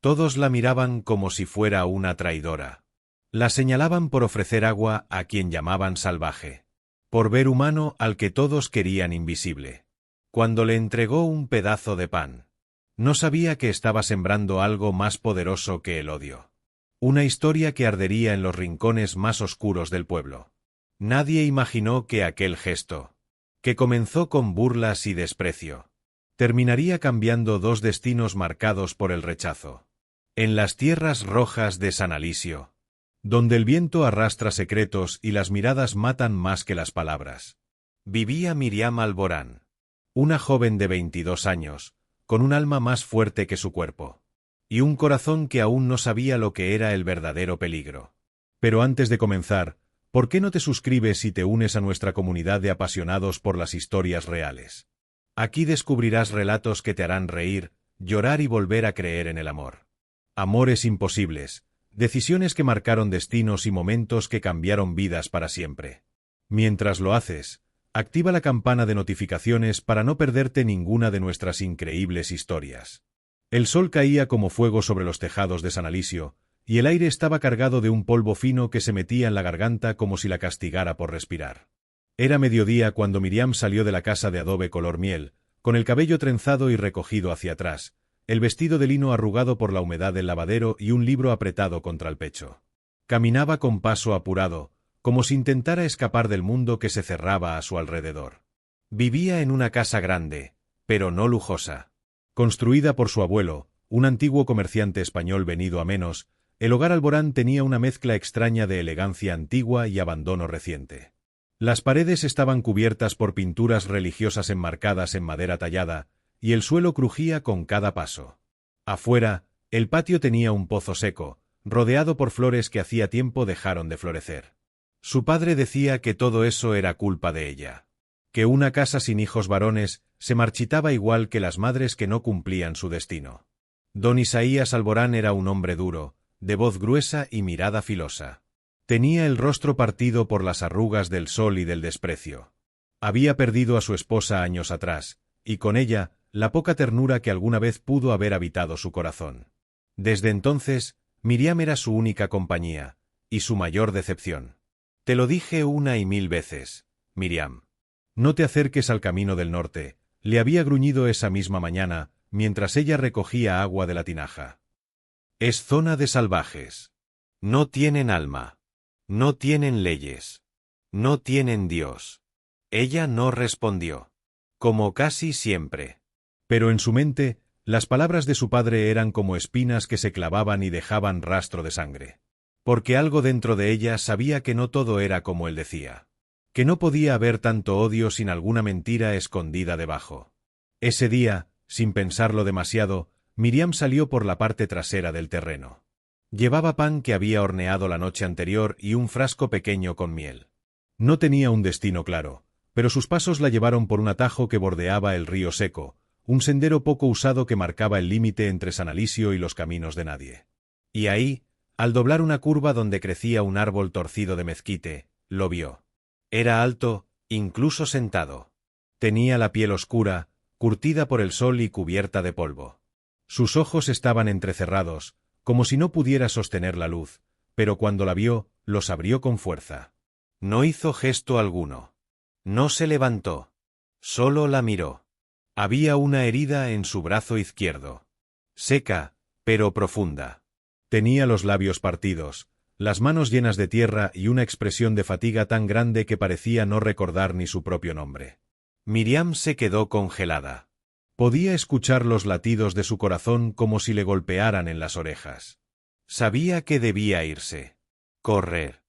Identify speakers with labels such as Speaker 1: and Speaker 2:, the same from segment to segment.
Speaker 1: Todos la miraban como si fuera una traidora. La señalaban por ofrecer agua a quien llamaban salvaje, por ver humano al que todos querían invisible. Cuando le entregó un pedazo de pan, no sabía que estaba sembrando algo más poderoso que el odio. Una historia que ardería en los rincones más oscuros del pueblo. Nadie imaginó que aquel gesto, que comenzó con burlas y desprecio, terminaría cambiando dos destinos marcados por el rechazo. En las tierras rojas de San Alisio, donde el viento arrastra secretos y las miradas matan más que las palabras, vivía Miriam Alborán, una joven de 22 años, con un alma más fuerte que su cuerpo, y un corazón que aún no sabía lo que era el verdadero peligro. Pero antes de comenzar, ¿por qué no te suscribes y te unes a nuestra comunidad de apasionados por las historias reales? Aquí descubrirás relatos que te harán reír, llorar y volver a creer en el amor. Amores imposibles, decisiones que marcaron destinos y momentos que cambiaron vidas para siempre. Mientras lo haces, activa la campana de notificaciones para no perderte ninguna de nuestras increíbles historias. El sol caía como fuego sobre los tejados de San Alisio, y el aire estaba cargado de un polvo fino que se metía en la garganta como si la castigara por respirar. Era mediodía cuando Miriam salió de la casa de adobe color miel, con el cabello trenzado y recogido hacia atrás, el vestido de lino arrugado por la humedad del lavadero y un libro apretado contra el pecho. Caminaba con paso apurado, como si intentara escapar del mundo que se cerraba a su alrededor. Vivía en una casa grande, pero no lujosa. Construida por su abuelo, un antiguo comerciante español venido a menos, el hogar Alborán tenía una mezcla extraña de elegancia antigua y abandono reciente. Las paredes estaban cubiertas por pinturas religiosas enmarcadas en madera tallada, y el suelo crujía con cada paso. Afuera, el patio tenía un pozo seco, rodeado por flores que hacía tiempo dejaron de florecer. Su padre decía que todo eso era culpa de ella, que una casa sin hijos varones se marchitaba igual que las madres que no cumplían su destino. Don Isaías Alborán era un hombre duro, de voz gruesa y mirada filosa. Tenía el rostro partido por las arrugas del sol y del desprecio. Había perdido a su esposa años atrás, y con ella, la poca ternura que alguna vez pudo haber habitado su corazón. Desde entonces, Miriam era su única compañía, y su mayor decepción. Te lo dije una y mil veces, Miriam. No te acerques al camino del norte, le había gruñido esa misma mañana, mientras ella recogía agua de la tinaja. Es zona de salvajes. No tienen alma. No tienen leyes. No tienen Dios. Ella no respondió. Como casi siempre. Pero en su mente, las palabras de su padre eran como espinas que se clavaban y dejaban rastro de sangre. Porque algo dentro de ella sabía que no todo era como él decía. Que no podía haber tanto odio sin alguna mentira escondida debajo. Ese día, sin pensarlo demasiado, Miriam salió por la parte trasera del terreno. Llevaba pan que había horneado la noche anterior y un frasco pequeño con miel. No tenía un destino claro, pero sus pasos la llevaron por un atajo que bordeaba el río seco, un sendero poco usado que marcaba el límite entre San Alisio y los caminos de nadie. Y ahí, al doblar una curva donde crecía un árbol torcido de mezquite, lo vio. Era alto, incluso sentado. Tenía la piel oscura, curtida por el sol y cubierta de polvo. Sus ojos estaban entrecerrados, como si no pudiera sostener la luz, pero cuando la vio, los abrió con fuerza. No hizo gesto alguno. No se levantó. Solo la miró. Había una herida en su brazo izquierdo. Seca, pero profunda. Tenía los labios partidos, las manos llenas de tierra y una expresión de fatiga tan grande que parecía no recordar ni su propio nombre. Miriam se quedó congelada. Podía escuchar los latidos de su corazón como si le golpearan en las orejas. Sabía que debía irse. Correr.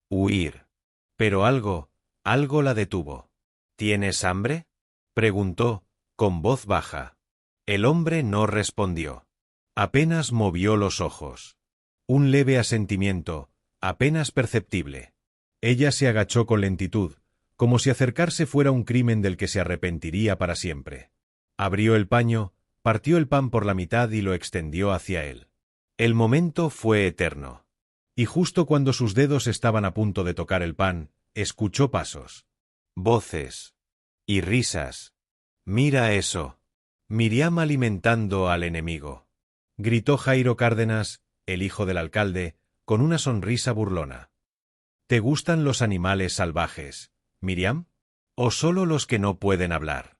Speaker 1: Huir. Pero algo la detuvo. ¿Tienes hambre?, preguntó, con voz baja. El hombre no respondió. Apenas movió los ojos. Un leve asentimiento, apenas perceptible. Ella se agachó con lentitud, como si acercarse fuera un crimen del que se arrepentiría para siempre. Abrió el paño, partió el pan por la mitad y lo extendió hacia él. El momento fue eterno. Y justo cuando sus dedos estaban a punto de tocar el pan, escuchó pasos. Voces. Y risas. Mira eso. Miriam alimentando al enemigo. gritó Jairo Cárdenas, el hijo del alcalde, con una sonrisa burlona. ¿Te gustan los animales salvajes, Miriam? ¿O solo los que no pueden hablar?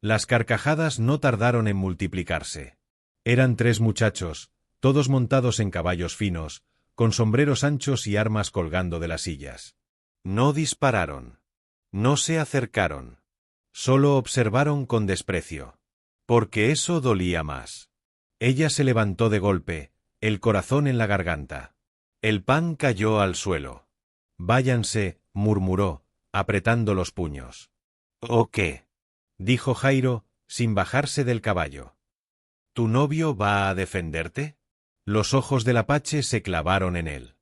Speaker 1: Las carcajadas no tardaron en multiplicarse. Eran 3 muchachos, todos montados en caballos finos, con sombreros anchos y armas colgando de las sillas. No dispararon. No se acercaron. Solo observaron con desprecio. Porque eso dolía más. Ella se levantó de golpe, el corazón en la garganta. El pan cayó al suelo. «Váyanse», murmuró, apretando los puños. «¿O qué?», dijo Jairo, sin bajarse del caballo. «¿Tu novio va a defenderte?». Los ojos del apache se clavaron en él.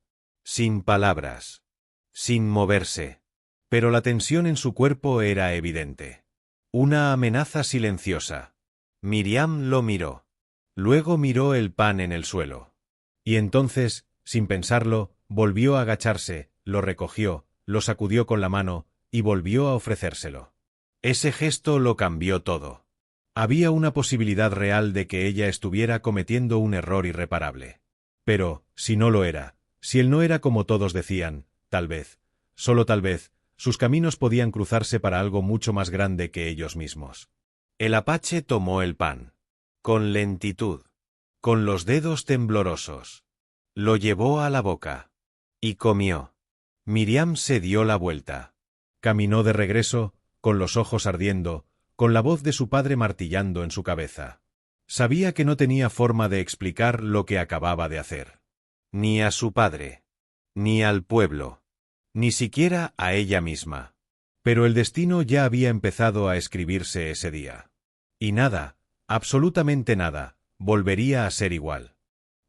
Speaker 1: Sin palabras. Sin moverse. Pero la tensión en su cuerpo era evidente. Una amenaza silenciosa. Miriam lo miró. Luego miró el pan en el suelo. Y entonces, sin pensarlo, volvió a agacharse, lo recogió, lo sacudió con la mano, y volvió a ofrecérselo. Ese gesto lo cambió todo. Había una posibilidad real de que ella estuviera cometiendo un error irreparable. Pero, si no lo era, si él no era como todos decían, tal vez, solo tal vez, sus caminos podían cruzarse para algo mucho más grande que ellos mismos. El apache tomó el pan. Con lentitud. Con los dedos temblorosos. Lo llevó a la boca. Y comió. Miriam se dio la vuelta. Caminó de regreso, con los ojos ardiendo, con la voz de su padre martillando en su cabeza. Sabía que no tenía forma de explicar lo que acababa de hacer. Ni a su padre. Ni al pueblo. Ni siquiera a ella misma. Pero el destino ya había empezado a escribirse ese día. Y nada, absolutamente nada, volvería a ser igual.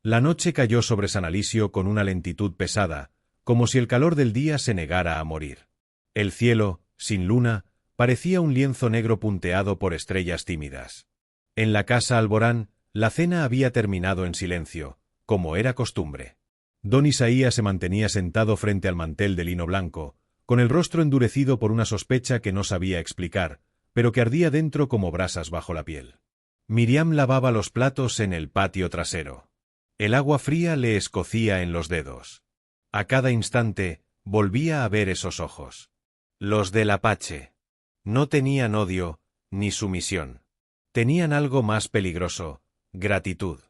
Speaker 1: La noche cayó sobre San Alisio con una lentitud pesada, como si el calor del día se negara a morir. El cielo, sin luna, parecía un lienzo negro punteado por estrellas tímidas. En la casa Alborán, la cena había terminado en silencio, como era costumbre. Don Isaías se mantenía sentado frente al mantel de lino blanco, con el rostro endurecido por una sospecha que no sabía explicar, pero que ardía dentro como brasas bajo la piel. Miriam lavaba los platos en el patio trasero. El agua fría le escocía en los dedos. A cada instante, volvía a ver esos ojos. Los del apache. No tenían odio, ni sumisión. Tenían algo más peligroso, gratitud.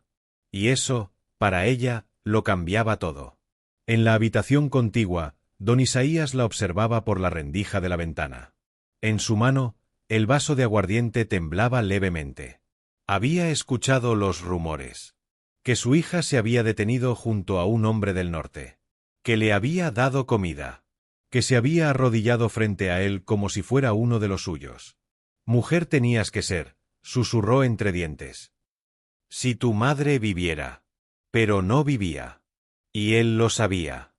Speaker 1: Y eso, para ella, lo cambiaba todo. En la habitación contigua, don Isaías la observaba por la rendija de la ventana. En su mano, el vaso de aguardiente temblaba levemente. Había escuchado los rumores. Que su hija se había detenido junto a un hombre del norte. Que le había dado comida. Que se había arrodillado frente a él como si fuera uno de los suyos. Mujer tenías que ser, susurró entre dientes. Si tu madre viviera. Pero no vivía. Y él lo sabía.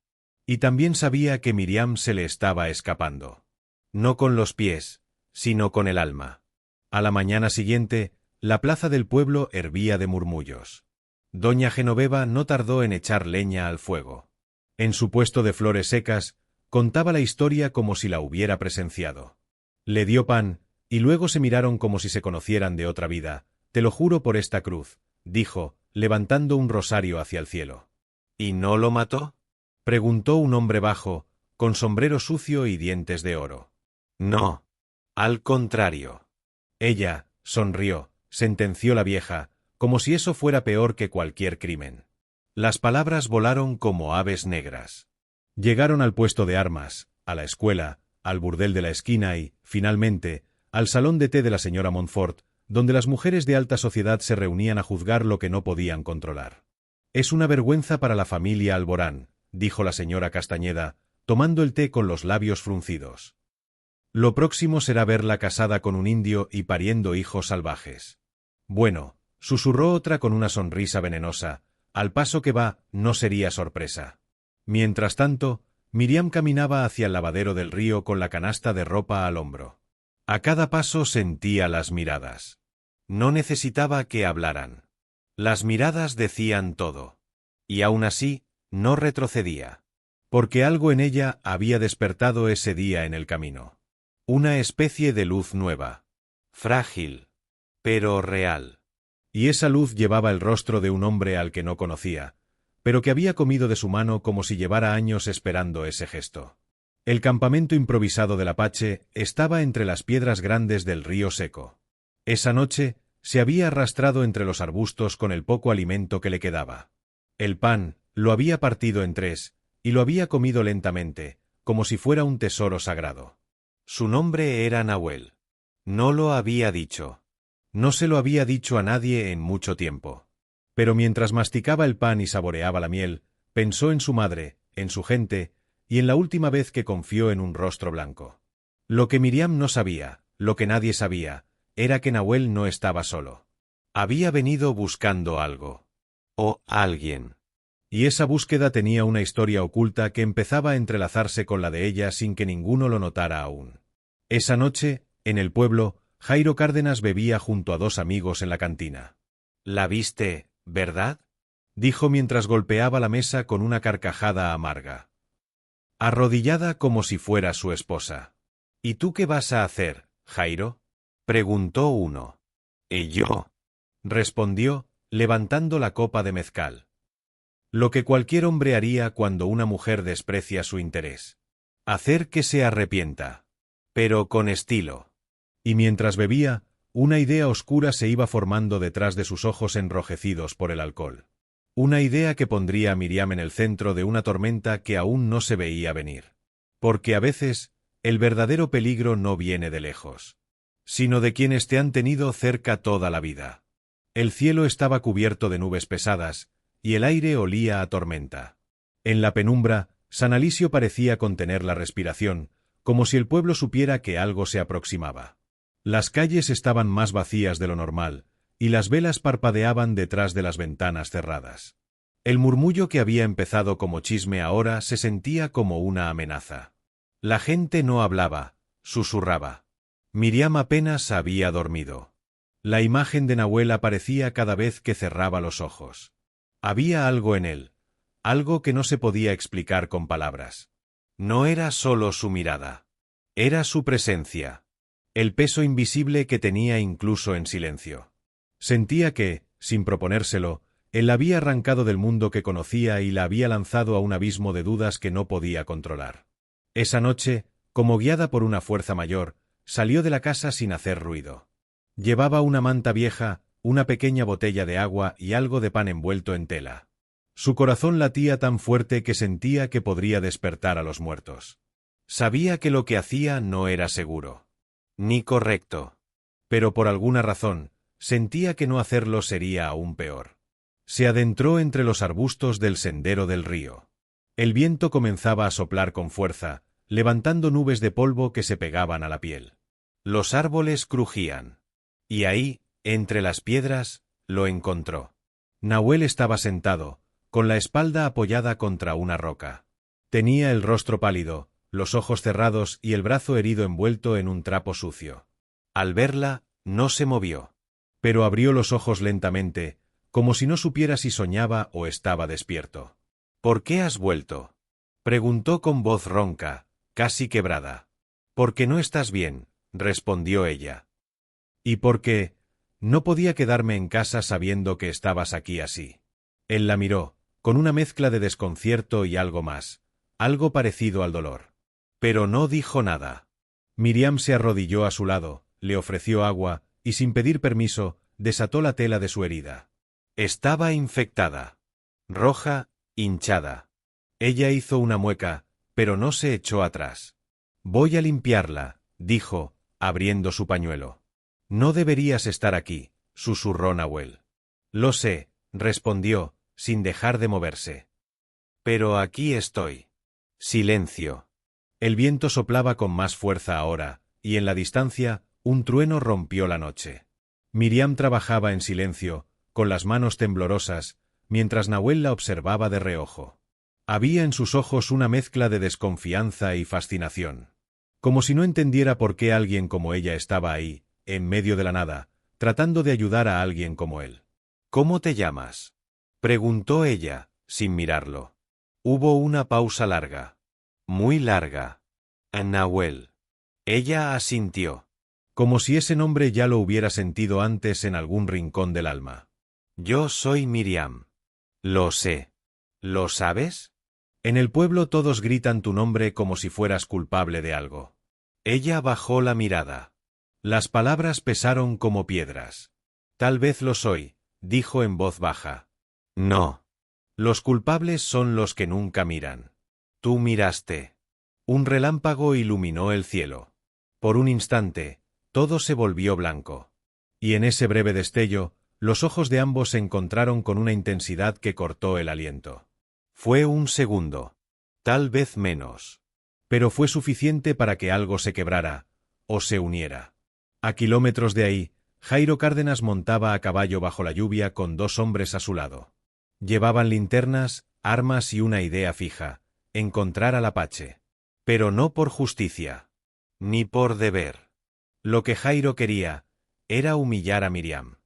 Speaker 1: Y también sabía que Miriam se le estaba escapando. No con los pies, sino con el alma. A la mañana siguiente, la plaza del pueblo hervía de murmullos. Doña Genoveva no tardó en echar leña al fuego. En su puesto de flores secas, contaba la historia como si la hubiera presenciado. Le dio pan, y luego se miraron como si se conocieran de otra vida. Te lo juro por esta cruz, dijo, levantando un rosario hacia el cielo. ¿Y no lo mató?, preguntó un hombre bajo, con sombrero sucio y dientes de oro. No. Al contrario. Ella, sonrió, sentenció la vieja, como si eso fuera peor que cualquier crimen. Las palabras volaron como aves negras. Llegaron al puesto de armas, a la escuela, al burdel de la esquina y, finalmente, al salón de té de la señora Montfort, donde las mujeres de alta sociedad se reunían a juzgar lo que no podían controlar. Es una vergüenza para la familia Alborán, dijo la señora Castañeda, tomando el té con los labios fruncidos. Lo próximo será verla casada con un indio y pariendo hijos salvajes. Bueno, susurró otra con una sonrisa venenosa, al paso que va, no sería sorpresa. Mientras tanto, Miriam caminaba hacia el lavadero del río con la canasta de ropa al hombro. A cada paso sentía las miradas. No necesitaba que hablaran. Las miradas decían todo. Y aún así, no retrocedía. Porque algo en ella había despertado ese día en el camino. Una especie de luz nueva. Frágil. Pero real. y esa luz llevaba el rostro de un hombre al que no conocía, pero que había comido de su mano como si llevara años esperando ese gesto. El campamento improvisado del Apache estaba entre las piedras grandes del río seco. Esa noche se había arrastrado entre los arbustos con el poco alimento que le quedaba. El pan lo había partido en tres, y lo había comido lentamente, como si fuera un tesoro sagrado. Su nombre era Nahuel. No lo había dicho. No se lo había dicho a nadie en mucho tiempo. Pero mientras masticaba el pan y saboreaba la miel, pensó en su madre, en su gente, y en la última vez que confió en un rostro blanco. Lo que Miriam no sabía, lo que nadie sabía, era que Nahuel no estaba solo. Había venido buscando algo. O alguien. Y esa búsqueda tenía una historia oculta que empezaba a entrelazarse con la de ella sin que ninguno lo notara aún. Esa noche, en el pueblo, Jairo Cárdenas bebía junto a dos amigos en la cantina. «¿La viste, verdad?», dijo mientras golpeaba la mesa con una carcajada amarga. Arrodillada como si fuera su esposa. «¿Y tú qué vas a hacer, Jairo?», preguntó uno. «Yo», respondió, levantando la copa de mezcal. Lo que cualquier hombre haría cuando una mujer desprecia su interés. Hacer que se arrepienta. Pero con estilo. Y mientras bebía, una idea oscura se iba formando detrás de sus ojos enrojecidos por el alcohol. Una idea que pondría a Miriam en el centro de una tormenta que aún no se veía venir. Porque a veces, el verdadero peligro no viene de lejos, sino de quienes te han tenido cerca toda la vida. El cielo estaba cubierto de nubes pesadas, y el aire olía a tormenta. En la penumbra, San Alisio parecía contener la respiración, como si el pueblo supiera que algo se aproximaba. Las calles estaban más vacías de lo normal, y las velas parpadeaban detrás de las ventanas cerradas. El murmullo que había empezado como chisme ahora se sentía como una amenaza. La gente no hablaba, susurraba. Miriam apenas había dormido. La imagen de Nahuel aparecía cada vez que cerraba los ojos. Había algo en él, algo que no se podía explicar con palabras. No era solo su mirada. Era su presencia. El peso invisible que tenía incluso en silencio. Sentía que, sin proponérselo, él la había arrancado del mundo que conocía y la había lanzado a un abismo de dudas que no podía controlar. Esa noche, como guiada por una fuerza mayor, salió de la casa sin hacer ruido. Llevaba una manta vieja, una pequeña botella de agua y algo de pan envuelto en tela. Su corazón latía tan fuerte que sentía que podría despertar a los muertos. Sabía que lo que hacía no era seguro, ni correcto. Pero por alguna razón, sentía que no hacerlo sería aún peor. Se adentró entre los arbustos del sendero del río. El viento comenzaba a soplar con fuerza, levantando nubes de polvo que se pegaban a la piel. Los árboles crujían. Y ahí, entre las piedras, lo encontró. Nahuel estaba sentado, con la espalda apoyada contra una roca. Tenía el rostro pálido, los ojos cerrados y el brazo herido envuelto en un trapo sucio. Al verla, no se movió. Pero abrió los ojos lentamente, como si no supiera si soñaba o estaba despierto. «¿Por qué has vuelto?», preguntó con voz ronca, casi quebrada. «Porque no estás bien», respondió ella. «¿Y por qué? No podía quedarme en casa sabiendo que estabas aquí así». Él la miró, con una mezcla de desconcierto y algo más, algo parecido al dolor. Pero no dijo nada. Miriam se arrodilló a su lado, le ofreció agua, y sin pedir permiso, desató la tela de su herida. Estaba infectada. Roja, hinchada. Ella hizo una mueca, pero no se echó atrás. «Voy a limpiarla», dijo, abriendo su pañuelo. «No deberías estar aquí», susurró Nahuel. «Lo sé», respondió, sin dejar de moverse. «Pero aquí estoy». Silencio. El viento soplaba con más fuerza ahora, y en la distancia, un trueno rompió la noche. Miriam trabajaba en silencio, con las manos temblorosas, mientras Nahuel la observaba de reojo. Había en sus ojos una mezcla de desconfianza y fascinación. Como si no entendiera por qué alguien como ella estaba ahí, en medio de la nada, tratando de ayudar a alguien como él. «¿Cómo te llamas?», preguntó ella, sin mirarlo. Hubo una pausa larga. Muy larga. «Nahuel». Ella asintió. como si ese nombre ya lo hubiera sentido antes en algún rincón del alma.
Speaker 2: Yo soy Miriam. Lo sé. ¿Lo sabes?
Speaker 1: En el pueblo todos gritan tu nombre como si fueras culpable de algo.
Speaker 2: Ella bajó la mirada.
Speaker 1: Las palabras pesaron como piedras.
Speaker 2: Tal vez lo soy, dijo en voz baja. No.
Speaker 1: Los culpables son los que nunca miran.
Speaker 2: Tú miraste.
Speaker 1: Un relámpago iluminó el cielo. Por un instante, todo se volvió blanco. Y en ese breve destello, los ojos de ambos se encontraron con una intensidad que cortó el aliento.
Speaker 2: Fue un segundo. Tal vez menos.
Speaker 1: Pero fue suficiente para que algo se quebrara, o se uniera. A kilómetros de ahí, Jairo Cárdenas montaba a caballo bajo la lluvia con 2 hombres a su lado. Llevaban linternas, armas y una idea fija: encontrar al Apache.
Speaker 2: Pero no por justicia. Ni por deber.
Speaker 1: Lo que Jairo quería era humillar a Miriam.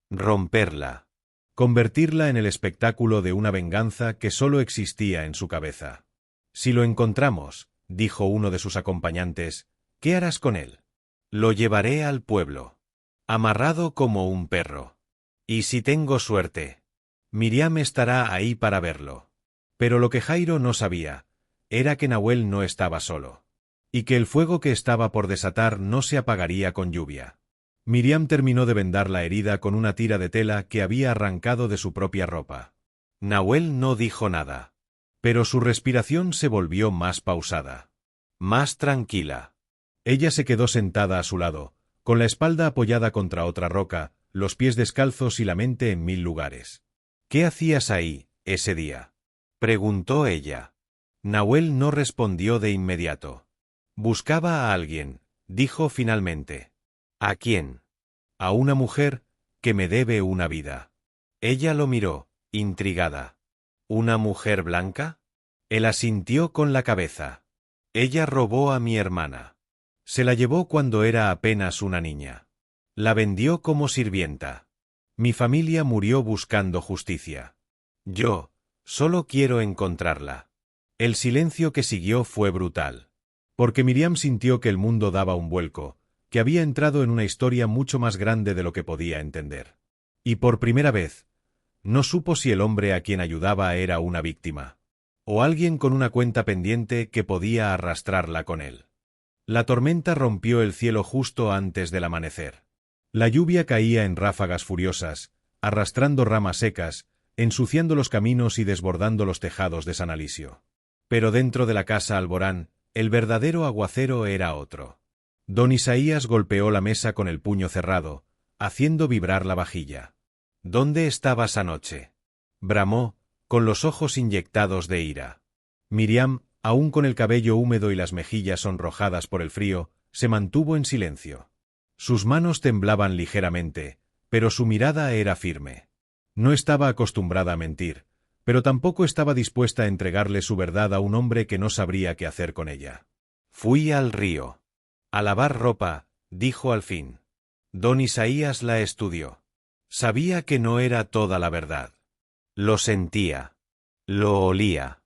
Speaker 2: Romperla.
Speaker 1: Convertirla en el espectáculo de una venganza que solo existía en su cabeza. Si lo encontramos, dijo uno de sus acompañantes, ¿qué harás con él?
Speaker 2: Lo llevaré al pueblo. Amarrado como un perro. Y si tengo suerte,
Speaker 1: Miriam estará ahí para verlo. Pero lo que Jairo no sabía era que Nahuel no estaba solo. Y que el fuego que estaba por desatar no se apagaría con lluvia. Miriam terminó de vendar la herida con una tira de tela que había arrancado de su propia ropa.
Speaker 2: Nahuel no dijo nada.
Speaker 1: Pero su respiración se volvió más pausada.
Speaker 2: Más tranquila.
Speaker 1: Ella se quedó sentada a su lado, con la espalda apoyada contra otra roca, los pies descalzos y la mente en 1000 lugares.
Speaker 2: ¿Qué hacías ahí, ese día?, preguntó ella.
Speaker 1: Nahuel no respondió de inmediato.
Speaker 2: Buscaba a alguien, dijo finalmente. ¿A quién?
Speaker 1: A una mujer que me debe una vida.
Speaker 2: Ella lo miró, intrigada. ¿Una mujer blanca?
Speaker 1: Él asintió con la cabeza.
Speaker 2: Ella robó a mi hermana.
Speaker 1: Se la llevó cuando era apenas una niña. La vendió como sirvienta. Mi familia murió buscando justicia.
Speaker 2: Yo solo quiero encontrarla.
Speaker 1: El silencio que siguió fue brutal. Porque Miriam sintió que el mundo daba un vuelco, que había entrado en una historia mucho más grande de lo que podía entender. Y por primera vez, no supo si el hombre a quien ayudaba era una víctima, o alguien con una cuenta pendiente que podía arrastrarla con él. La tormenta rompió el cielo justo antes del amanecer. La lluvia caía en ráfagas furiosas, arrastrando ramas secas, ensuciando los caminos y desbordando los tejados de San Alisio. Pero dentro de la casa Alborán, el verdadero aguacero era otro. Don Isaías golpeó la mesa con el puño cerrado, haciendo vibrar la vajilla.
Speaker 2: ¿Dónde estabas anoche?,
Speaker 1: bramó, con los ojos inyectados de ira. Miriam, aún con el cabello húmedo y las mejillas sonrojadas por el frío, se mantuvo en silencio. Sus manos temblaban ligeramente, pero su mirada era firme. No estaba acostumbrada a mentir, pero tampoco estaba dispuesta a entregarle su verdad a un hombre que no sabría qué hacer con ella.
Speaker 2: Fui al río. A lavar ropa, dijo al fin. Don Isaías la estudió. Sabía que no era toda la verdad. Lo sentía. Lo olía.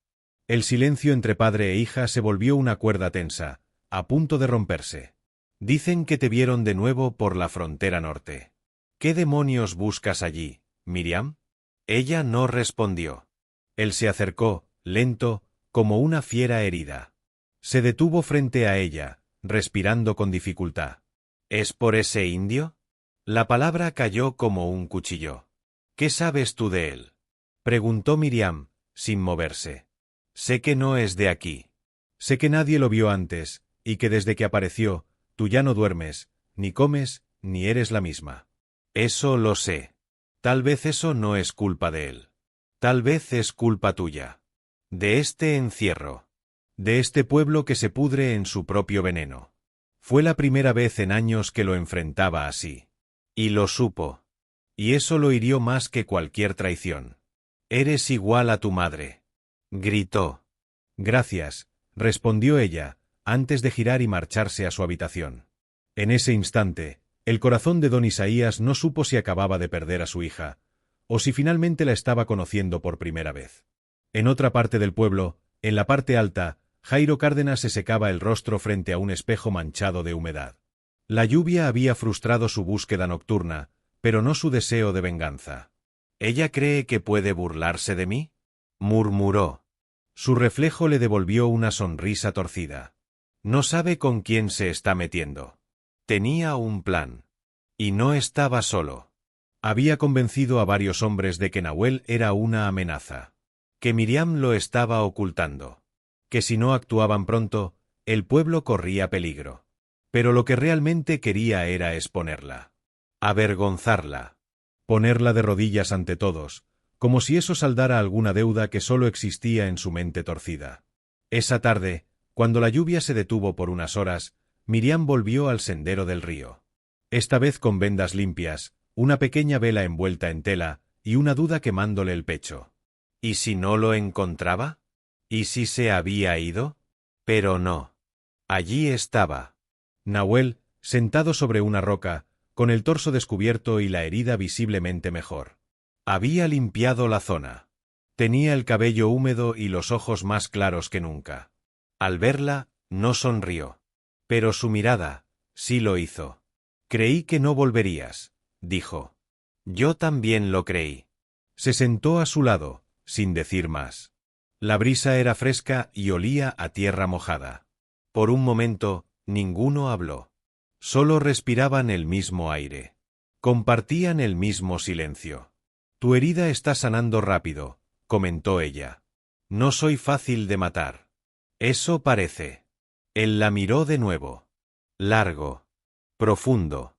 Speaker 1: El silencio entre padre e hija se volvió una cuerda tensa, a punto de romperse.
Speaker 2: Dicen que te vieron de nuevo por la frontera norte. ¿Qué demonios buscas allí, Miriam? Ella no respondió.
Speaker 1: Él se acercó, lento, como una fiera herida. Se detuvo frente a ella, respirando con dificultad.
Speaker 2: ¿Es por ese indio? La palabra cayó como un cuchillo. ¿Qué sabes tú de él?, preguntó Miriam, sin moverse. Sé que no es de aquí.
Speaker 1: Sé que nadie lo vio antes, y que desde que apareció, tú ya no duermes, ni comes, ni eres la misma.
Speaker 2: Eso lo sé. Tal vez eso no es culpa de él. Tal vez es culpa tuya. De este encierro.
Speaker 1: De este pueblo que se pudre en su propio veneno. Fue la primera vez en años que lo enfrentaba así.
Speaker 2: Y lo supo.
Speaker 1: Y eso lo hirió más que cualquier traición.
Speaker 2: Eres igual a tu madre, gritó.
Speaker 1: Gracias, respondió ella, antes de girar y marcharse a su habitación. En ese instante, el corazón de don Isaías no supo si acababa de perder a su hija, o si finalmente la estaba conociendo por primera vez. En otra parte del pueblo, en la parte alta, Jairo Cárdenas se secaba el rostro frente a un espejo manchado de humedad. La lluvia había frustrado su búsqueda nocturna, pero no su deseo de venganza.
Speaker 2: ¿Ella cree que puede burlarse de mí?, murmuró.
Speaker 1: Su reflejo le devolvió una sonrisa torcida.
Speaker 2: No sabe con quién se está metiendo. Tenía un plan. Y no estaba solo.
Speaker 1: Había convencido a varios hombres de que Nahuel era una amenaza.
Speaker 2: Que Miriam lo estaba ocultando.
Speaker 1: Que si no actuaban pronto, el pueblo corría peligro. Pero lo que realmente quería era exponerla.
Speaker 2: Avergonzarla.
Speaker 1: Ponerla de rodillas ante todos, como si eso saldara alguna deuda que solo existía en su mente torcida. Esa tarde, cuando la lluvia se detuvo por unas horas, Miriam volvió al sendero del río. Esta vez con vendas limpias, una pequeña vela envuelta en tela y una duda quemándole el pecho.
Speaker 2: ¿Y si no lo encontraba? ¿Y si se había ido? Pero no. Allí estaba.
Speaker 1: Nahuel, sentado sobre una roca, con el torso descubierto y la herida visiblemente mejor.
Speaker 2: Había limpiado la zona.
Speaker 1: Tenía el cabello húmedo y los ojos más claros que nunca.
Speaker 2: Al verla, no sonrió. Pero su mirada, sí lo hizo.
Speaker 1: Creí que no volverías, dijo.
Speaker 2: Yo también lo creí.
Speaker 1: Se sentó a su lado, sin decir más. La brisa era fresca y olía a tierra mojada.
Speaker 2: Por un momento, ninguno habló.
Speaker 1: Solo respiraban el mismo aire. Compartían el mismo silencio. Tu herida está sanando rápido, comentó ella.
Speaker 2: No soy fácil de matar. Eso parece. Él la miró de nuevo. Largo. Profundo.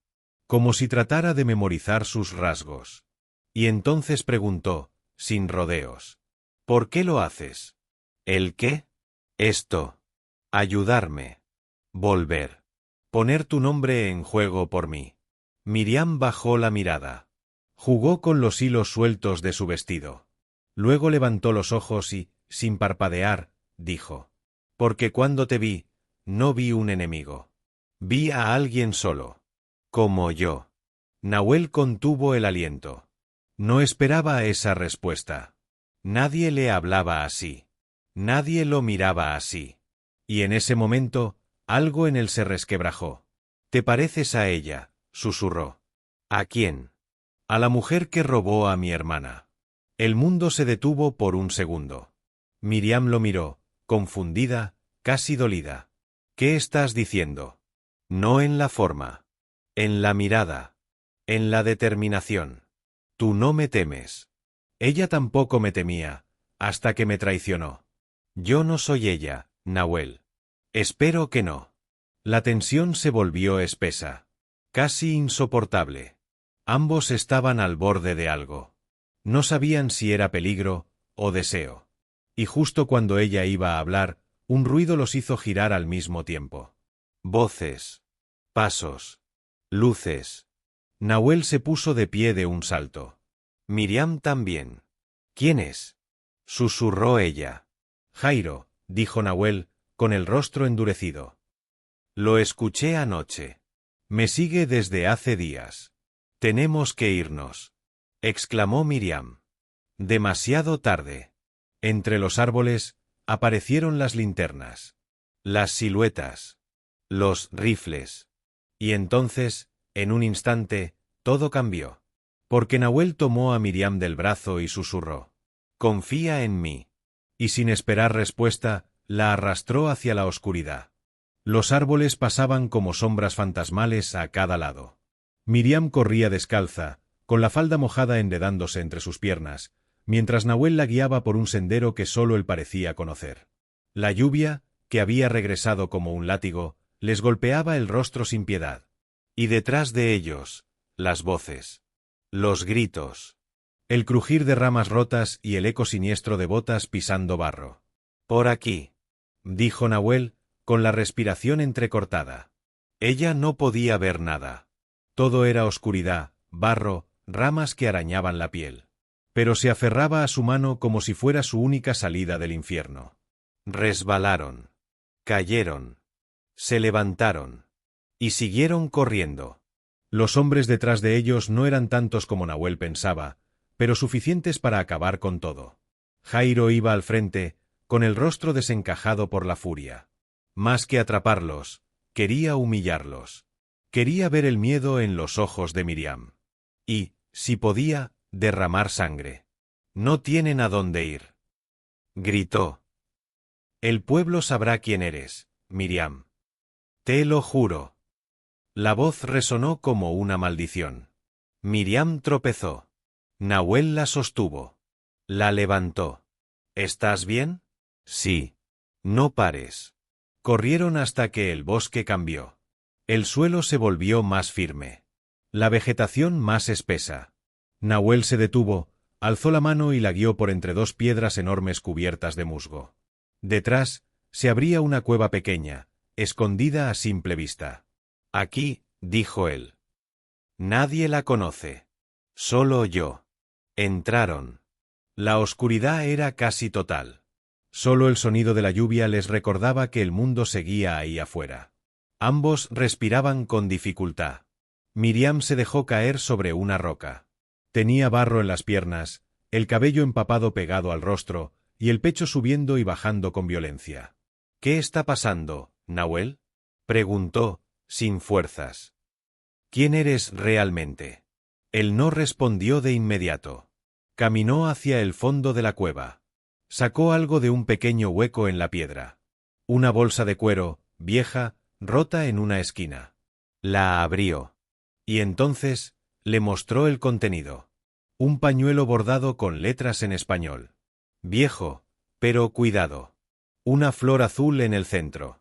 Speaker 1: Como si tratara de memorizar sus rasgos.
Speaker 2: Y entonces preguntó, sin rodeos. ¿Por qué lo haces? ¿El qué? Esto. Ayudarme. Volver. Poner tu nombre en juego por mí. Miriam bajó la mirada.
Speaker 1: Jugó con los hilos sueltos de su vestido. Luego levantó los ojos y, sin parpadear, dijo.
Speaker 2: Porque cuando te vi, no vi un enemigo. Vi a alguien solo. Como yo.
Speaker 1: Nahuel contuvo el aliento. No esperaba esa respuesta.
Speaker 2: Nadie le hablaba así. Nadie lo miraba así.
Speaker 1: Y en ese momento, algo en él se resquebrajó.
Speaker 2: «Te pareces a ella», susurró. «¿A quién?»
Speaker 1: «A la mujer que robó a mi hermana». El mundo se detuvo por un segundo. Miriam lo miró, confundida, casi dolida.
Speaker 2: «¿Qué estás diciendo?» «No en la forma. En la mirada. En la determinación. Tú no me temes».
Speaker 1: Ella tampoco me temía, hasta que me traicionó.
Speaker 2: Yo no soy ella, Nahuel. Espero que no.
Speaker 1: La tensión se volvió espesa. Casi insoportable. Ambos estaban al borde de algo. No sabían si era peligro o deseo. Y justo cuando ella iba a hablar, un ruido los hizo girar al mismo tiempo.
Speaker 2: Voces. Pasos. Luces.
Speaker 1: Nahuel se puso de pie de un salto.
Speaker 2: Miriam también. ¿Quién es?, susurró ella.
Speaker 1: Jairo, dijo Nahuel, con el rostro endurecido.
Speaker 2: Lo escuché anoche.
Speaker 1: Me sigue desde hace días.
Speaker 2: Tenemos que irnos, exclamó Miriam. Demasiado tarde.
Speaker 1: Entre los árboles, aparecieron las linternas.
Speaker 2: Las siluetas. Los rifles.
Speaker 1: Y entonces, en un instante, todo cambió. Porque Nahuel tomó a Miriam del brazo y susurró.
Speaker 2: Confía en mí.
Speaker 1: Y sin esperar respuesta, la arrastró hacia la oscuridad. Los árboles pasaban como sombras fantasmales a cada lado. Miriam corría descalza, con la falda mojada enredándose entre sus piernas, mientras Nahuel la guiaba por un sendero que solo él parecía conocer. La lluvia, que había regresado como un látigo, les golpeaba el rostro sin piedad.
Speaker 2: Y detrás de ellos, las voces. Los gritos.
Speaker 1: El crujir de ramas rotas y el eco siniestro de botas pisando barro.
Speaker 2: Por aquí,
Speaker 1: dijo Nahuel, con la respiración entrecortada.
Speaker 2: Ella no podía ver nada.
Speaker 1: Todo era oscuridad, barro, ramas que arañaban la piel. Pero se aferraba a su mano como si fuera su única salida del infierno.
Speaker 2: Resbalaron. Cayeron. Se levantaron. Y siguieron corriendo.
Speaker 1: Los hombres detrás de ellos no eran tantos como Nahuel pensaba, pero suficientes para acabar con todo. Jairo iba al frente, con el rostro desencajado por la furia. Más que atraparlos, quería humillarlos. Quería ver el miedo en los ojos de Miriam. Y, si podía, derramar sangre. No tienen a dónde ir. Gritó. El pueblo sabrá quién eres, Miriam. Te lo juro. La voz resonó como una maldición. Miriam tropezó. Nahuel la sostuvo. La levantó. ¿Estás bien? Sí. No pares. Corrieron hasta que el bosque cambió. El suelo se volvió más firme. La vegetación más espesa. Nahuel se detuvo, alzó la mano y la guió por entre dos piedras enormes cubiertas de musgo. Detrás, se abría una cueva pequeña, escondida a simple vista. Aquí, dijo él. Nadie la conoce. Solo yo. Entraron. La oscuridad era casi total. Solo el sonido de la lluvia les recordaba que el mundo seguía ahí afuera. Ambos respiraban con dificultad. Miriam se dejó caer sobre una roca. Tenía barro en las piernas, el cabello empapado pegado al rostro, y el pecho subiendo y bajando con violencia. ¿Qué está pasando, Nahuel? Preguntó, sin fuerzas. ¿Quién eres realmente? Él no respondió de inmediato. Caminó hacia el fondo de la cueva. Sacó algo de un pequeño hueco en la piedra. Una bolsa de cuero, vieja, rota en una esquina. La abrió. Y entonces, le mostró el contenido. Un pañuelo bordado con letras en español. Viejo, pero cuidado. Una flor azul en el centro.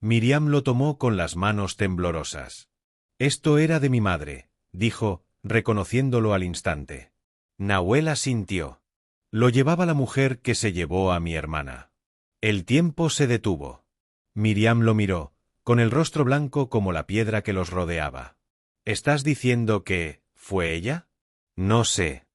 Speaker 1: Miriam lo tomó con las manos temblorosas. Esto era de mi madre, dijo, reconociéndolo al instante. Nahuel asintió. Lo llevaba la mujer que se llevó a mi hermana. El tiempo se detuvo. Miriam lo miró, con el rostro blanco como la piedra que los rodeaba. ¿Estás diciendo que fue ella? No sé.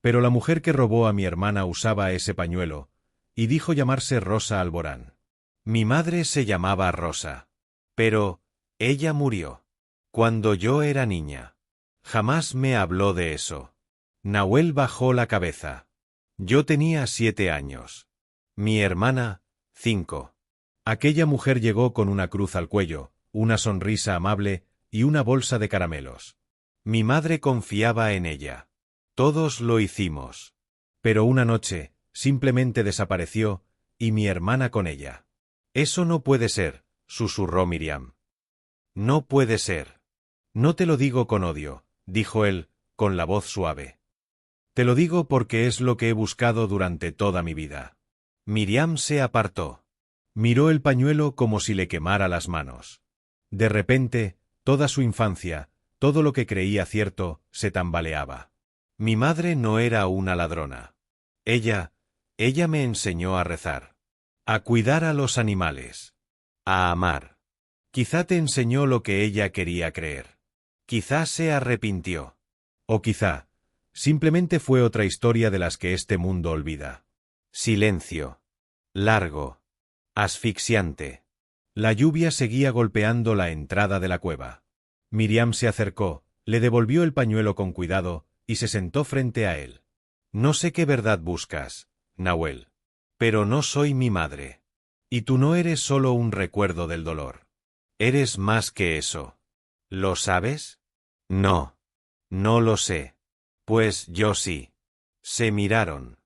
Speaker 1: Pero la mujer que robó a mi hermana usaba ese pañuelo, y dijo llamarse Rosa Alborán. Mi madre se llamaba Rosa. Pero ella murió. Cuando yo era niña. Jamás me habló de eso. Nahuel bajó la cabeza. Yo tenía 7 años. Mi hermana, 5. Aquella mujer llegó con una cruz al cuello, una sonrisa amable y una bolsa de caramelos. Mi madre confiaba en ella. Todos lo hicimos. Pero una noche, simplemente desapareció, y mi hermana con ella. Eso no puede ser, susurró Miriam. No puede ser. No te lo digo con odio, dijo él, con la voz suave. Te lo digo porque es lo que he buscado durante toda mi vida. Miriam se apartó. Miró el pañuelo como si le quemara las manos. De repente, toda su infancia, todo lo que creía cierto, se tambaleaba. Mi madre no era una ladrona. Ella me enseñó a rezar. A cuidar a los animales. A amar. Quizá te enseñó lo que ella quería creer. Quizá se arrepintió. O quizá, simplemente fue otra historia de las que este mundo olvida. Silencio. Largo. Asfixiante. La lluvia seguía golpeando la entrada de la cueva. Miriam se acercó, le devolvió el pañuelo con cuidado, y se sentó frente a él. No sé qué verdad buscas, Nahuel. Pero no soy mi madre. Y tú no eres solo un recuerdo del dolor. Eres más que eso. ¿Lo sabes? No. No lo sé. Pues yo sí. Se miraron.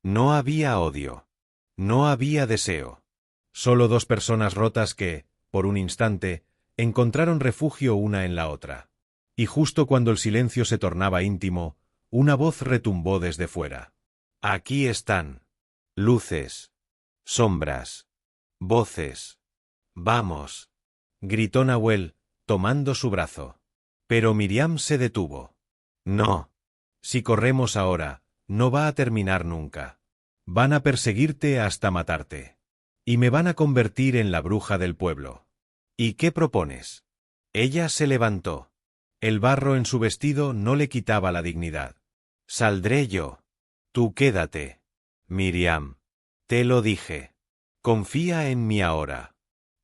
Speaker 1: No había odio. No había deseo. Solo dos personas rotas que, por un instante, encontraron refugio una en la otra. Y justo cuando el silencio se tornaba íntimo, una voz retumbó desde fuera. Aquí están. Luces. Sombras. Voces. Vamos. Gritó Nahuel, tomando su brazo. Pero Miriam se detuvo. No. Si corremos ahora, no va a terminar nunca. Van a perseguirte hasta matarte. Y me van a convertir en la bruja del pueblo. ¿Y qué propones? Ella se levantó. El barro en su vestido no le quitaba la dignidad. Saldré yo. Tú quédate. Miriam. Te lo dije. Confía en mí ahora.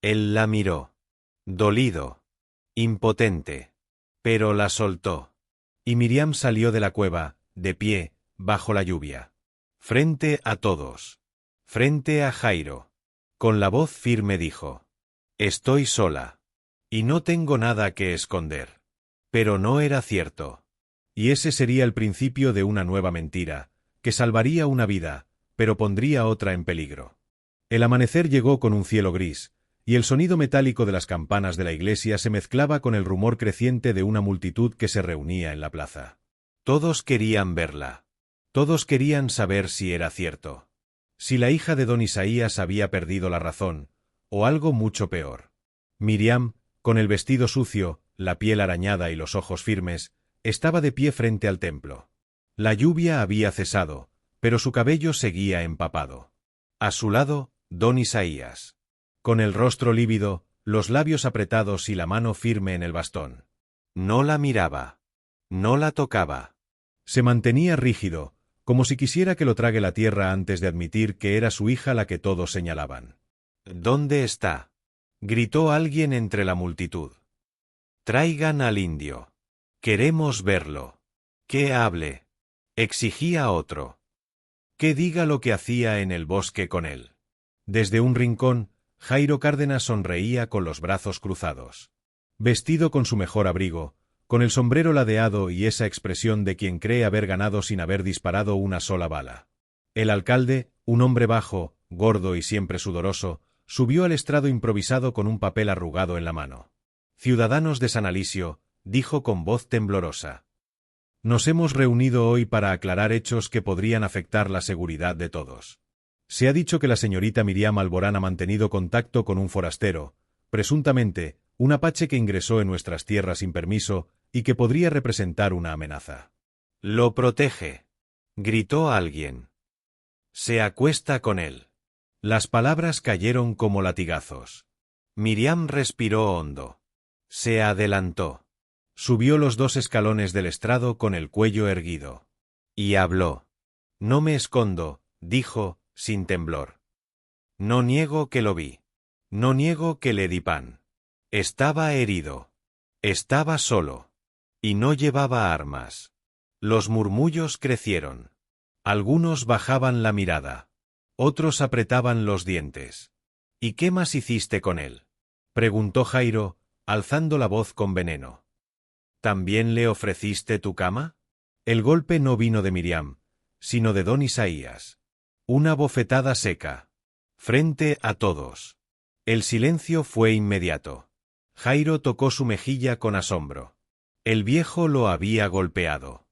Speaker 1: Él la miró. Dolido. Impotente. Pero la soltó. Y Miriam salió de la cueva, de pie, bajo la lluvia. Frente a todos. Frente a Jairo. Con la voz firme dijo. Estoy sola. Y no tengo nada que esconder. Pero no era cierto. Y ese sería el principio de una nueva mentira, que salvaría una vida, pero pondría otra en peligro. El amanecer llegó con un cielo gris, y el sonido metálico de las campanas de la iglesia se mezclaba con el rumor creciente de una multitud que se reunía en la plaza. Todos querían verla. Todos querían saber si era cierto. Si la hija de don Isaías había perdido la razón, o algo mucho peor. Miriam, con el vestido sucio, la piel arañada y los ojos firmes, estaba de pie frente al templo. La lluvia había cesado, pero su cabello seguía empapado. A su lado, don Isaías. Con el rostro lívido, los labios apretados y la mano firme en el bastón. No la miraba. No la tocaba. Se mantenía rígido, como si quisiera que lo trague la tierra antes de admitir que era su hija la que todos señalaban. ¿Dónde está?, gritó alguien entre la multitud. Traigan al indio. Queremos verlo. Que hable. Exigía otro. Que diga lo que hacía en el bosque con él. Desde un rincón, Jairo Cárdenas sonreía con los brazos cruzados. Vestido con su mejor abrigo, con el sombrero ladeado y esa expresión de quien cree haber ganado sin haber disparado una sola bala. El alcalde, un hombre bajo, gordo y siempre sudoroso, subió al estrado improvisado con un papel arrugado en la mano. Ciudadanos de San Alisio, dijo con voz temblorosa. Nos hemos reunido hoy para aclarar hechos que podrían afectar la seguridad de todos. Se ha dicho que la señorita Miriam Alborán ha mantenido contacto con un forastero, presuntamente, un apache que ingresó en nuestras tierras sin permiso y que podría representar una amenaza. Lo protege, gritó alguien. Se acuesta con él. Las palabras cayeron como latigazos. Miriam respiró hondo. Se adelantó. Subió los 2 escalones del estrado con el cuello erguido. Y habló. No me escondo, dijo, sin temblor. No niego que lo vi. No niego que le di pan. Estaba herido. Estaba solo. Y no llevaba armas. Los murmullos crecieron. Algunos bajaban la mirada. Otros apretaban los dientes. ¿Y qué más hiciste con él?, preguntó Jairo, alzando la voz con veneno. ¿También le ofreciste tu cama? El golpe no vino de Miriam, sino de don Isaías. Una bofetada seca. Frente a todos. El silencio fue inmediato. Jairo tocó su mejilla con asombro. El viejo lo había golpeado.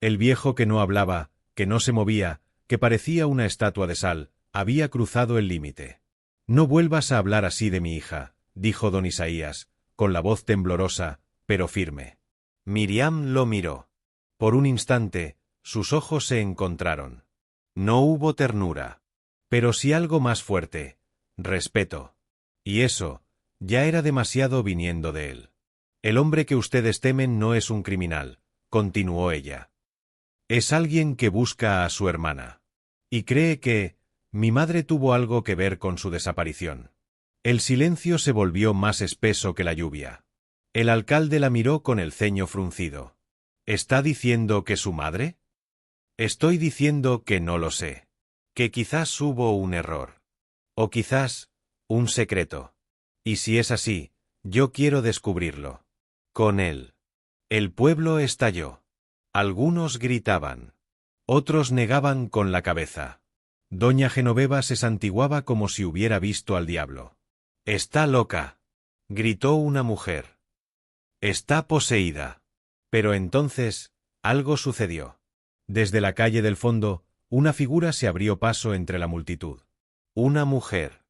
Speaker 1: El viejo que no hablaba, que no se movía, que parecía una estatua de sal, había cruzado el límite. No vuelvas a hablar así de mi hija, dijo don Isaías, con la voz temblorosa, pero firme. Miriam lo miró. Por un instante, sus ojos se encontraron. No hubo ternura. Pero sí algo más fuerte, respeto. Y eso, ya era demasiado viniendo de él. El hombre que ustedes temen no es un criminal, continuó ella. Es alguien que busca a su hermana. Y cree que mi madre tuvo algo que ver con su desaparición. El silencio se volvió más espeso que la lluvia. El alcalde la miró con el ceño fruncido. ¿Está diciendo que su madre? Estoy diciendo que no lo sé. Que quizás hubo un error. O quizás, un secreto. Y si es así, yo quiero descubrirlo. Con él. El pueblo estalló. Algunos gritaban. Otros negaban con la cabeza. Doña Genoveva se santiguaba como si hubiera visto al diablo. «Está loca», gritó una mujer. «Está poseída». Pero entonces, algo sucedió. Desde la calle del fondo, una figura se abrió paso entre la multitud. Una mujer.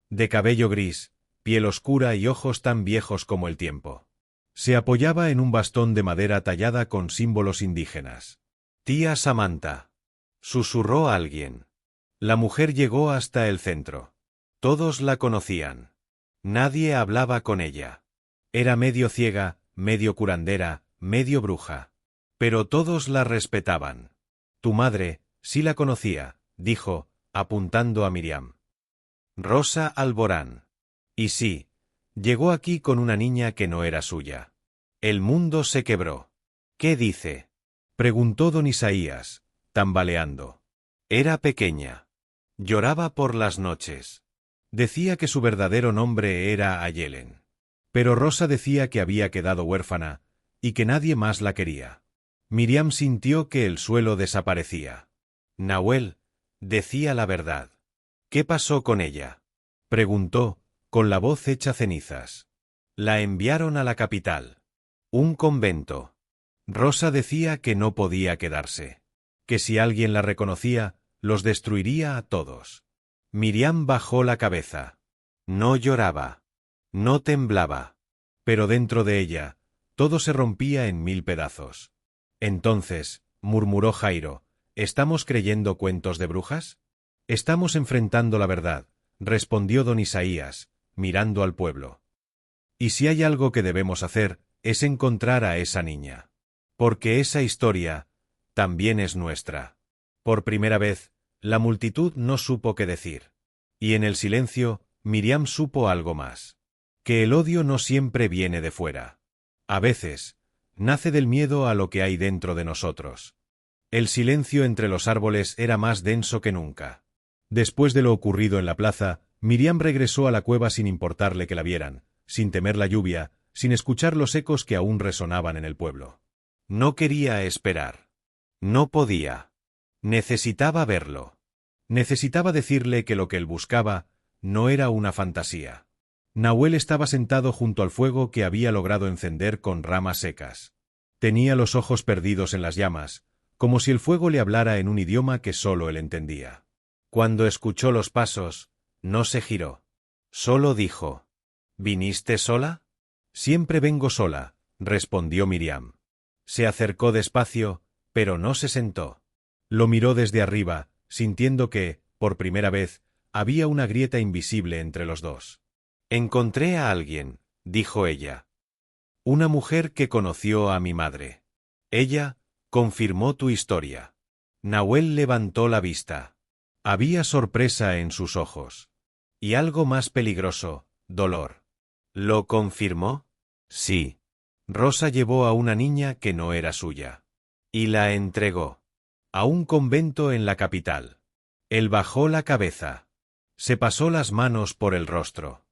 Speaker 1: De cabello gris, piel oscura y ojos tan viejos como el tiempo. Se apoyaba en un bastón de madera tallada con símbolos indígenas. «Tía Samantha», susurró alguien. La mujer llegó hasta el centro. Todos la conocían. Nadie hablaba con ella. Era medio ciega, medio curandera, medio bruja. Pero todos la respetaban. Tu madre, sí la conocía, dijo, apuntando a Miriam. Rosa Alborán. Y sí, llegó aquí con una niña que no era suya. El mundo se quebró. ¿Qué dice?, preguntó don Isaías, tambaleando. Era pequeña. Lloraba por las noches. Decía que su verdadero nombre era Ayelen. Pero Rosa decía que había quedado huérfana, y que nadie más la quería. Miriam sintió que el suelo desaparecía.
Speaker 2: Nahuel decía la verdad. ¿Qué pasó con ella?
Speaker 1: Preguntó, con la voz hecha cenizas.
Speaker 2: La enviaron a la capital. Un convento.
Speaker 1: Rosa decía que no podía quedarse. Que si alguien la reconocía, los destruiría a todos.
Speaker 2: Miriam bajó la cabeza. No lloraba. No temblaba.
Speaker 1: Pero dentro de ella, todo se rompía en 1000 pedazos. Entonces, murmuró Jairo, ¿estamos creyendo cuentos de brujas? Estamos enfrentando la verdad, respondió don Isaías, mirando al pueblo. Y si hay algo que debemos hacer, es encontrar a esa niña. Porque esa historia también es nuestra. Por primera vez, la multitud no supo qué decir. Y en el silencio, Miriam supo algo más. Que el odio no siempre viene de fuera. A veces, nace del miedo a lo que hay dentro de nosotros. El silencio entre los árboles era más denso que nunca. Después de lo ocurrido en la plaza, Miriam regresó a la cueva sin importarle que la vieran, sin temer la lluvia, sin escuchar los ecos que aún resonaban en el pueblo.
Speaker 2: No quería esperar. No podía. Necesitaba verlo.
Speaker 1: Necesitaba decirle que lo que él buscaba no era una fantasía. Nahuel estaba sentado junto al fuego que había logrado encender con ramas secas. Tenía los ojos perdidos en las llamas, como si el fuego le hablara en un idioma que solo él entendía.
Speaker 2: Cuando escuchó los pasos, no se giró. Solo dijo: ¿Viniste sola?
Speaker 1: Siempre vengo sola, respondió Miriam. Se acercó despacio, pero no se sentó. Lo miró desde arriba, sintiendo que, por primera vez, había una grieta invisible entre los dos.
Speaker 2: Encontré a alguien, dijo ella.
Speaker 1: Una mujer que conoció a mi madre.
Speaker 2: Ella confirmó tu historia.
Speaker 1: Nahuel levantó la vista. Había sorpresa en sus ojos.
Speaker 2: Y algo más peligroso, dolor. ¿Lo confirmó?
Speaker 1: Sí. Rosa llevó a una niña que no era suya.
Speaker 2: Y la entregó.
Speaker 1: A un convento en la capital. Él bajó la cabeza. Se pasó las manos por el rostro.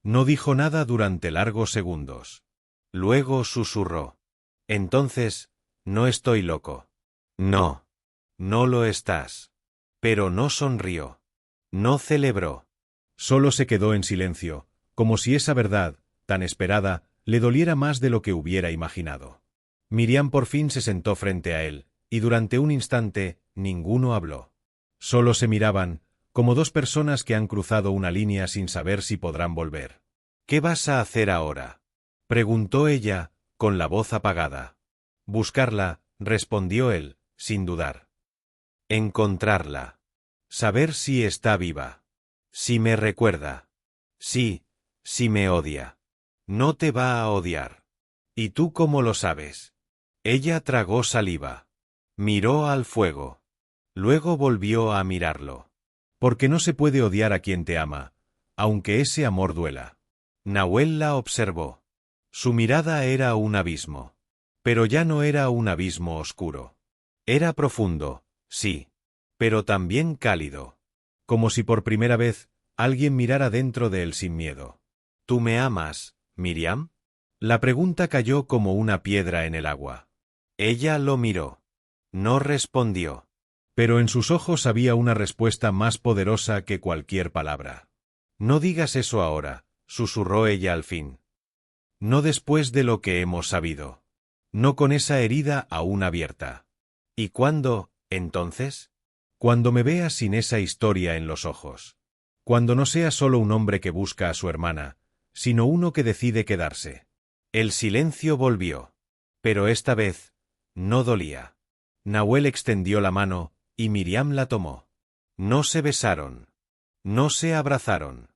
Speaker 1: No dijo nada durante largos segundos.
Speaker 2: Luego susurró. Entonces, no estoy loco.
Speaker 1: No.
Speaker 2: No lo estás. Pero no sonrió. No celebró.
Speaker 1: Solo se quedó en silencio, como si esa verdad, tan esperada, le doliera más de lo que hubiera imaginado. Miriam por fin se sentó frente a él, y durante un instante, ninguno habló. Solo se miraban, como dos personas que han cruzado una línea sin saber si podrán volver.
Speaker 2: ¿Qué vas a hacer ahora?,
Speaker 1: preguntó ella, con la voz apagada. Buscarla, respondió él, sin dudar.
Speaker 2: Encontrarla. Saber si está viva. Si me recuerda. Sí, si me odia. No te va a odiar. ¿Y tú cómo lo sabes? Ella tragó saliva. Miró al fuego. Luego volvió a mirarlo.
Speaker 1: Porque no se puede odiar a quien te ama, aunque ese amor duela.
Speaker 2: Nahuel la observó. Su mirada era un abismo. Pero ya no era un abismo oscuro. Era profundo, sí, pero también cálido.
Speaker 1: Como si por primera vez alguien mirara dentro de él sin miedo.
Speaker 2: ¿Tú me amas, Miriam?
Speaker 1: La pregunta cayó como una piedra en el agua.
Speaker 2: Ella lo miró. No respondió.
Speaker 1: Pero en sus ojos había una respuesta más poderosa que cualquier palabra.
Speaker 2: No digas eso ahora, susurró ella al fin.
Speaker 1: No después de lo que hemos sabido. No con esa herida aún abierta.
Speaker 2: ¿Y cuándo, entonces?
Speaker 1: Cuando me veas sin esa historia en los ojos. Cuando no sea solo un hombre que busca a su hermana, sino uno que decide quedarse.
Speaker 2: El silencio volvió. Pero esta vez, no dolía.
Speaker 1: Nahuel extendió la mano, y Miriam la tomó.
Speaker 2: No se besaron. No se abrazaron.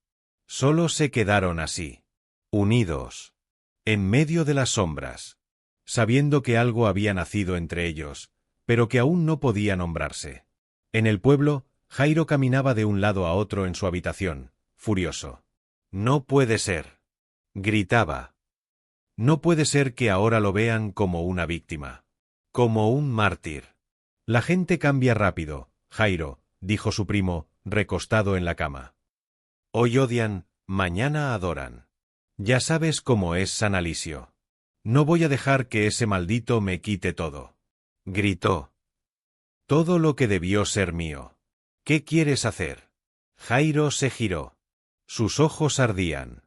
Speaker 2: Solo se quedaron así. Unidos.
Speaker 1: En medio de las sombras. Sabiendo que algo había nacido entre ellos, pero que aún no podía nombrarse. En el pueblo, Jairo caminaba de un lado a otro en su habitación, furioso.
Speaker 2: No puede ser. Gritaba.
Speaker 1: No puede ser que ahora lo vean como una víctima.
Speaker 2: Como un mártir.
Speaker 1: La gente cambia rápido, Jairo, dijo su primo, recostado en la cama.
Speaker 2: Hoy odian, mañana adoran.
Speaker 1: Ya sabes cómo es San Alisio. No voy a dejar que ese maldito me quite todo. Gritó. Todo lo que debió ser mío. ¿Qué quieres hacer? Jairo se giró. Sus ojos ardían.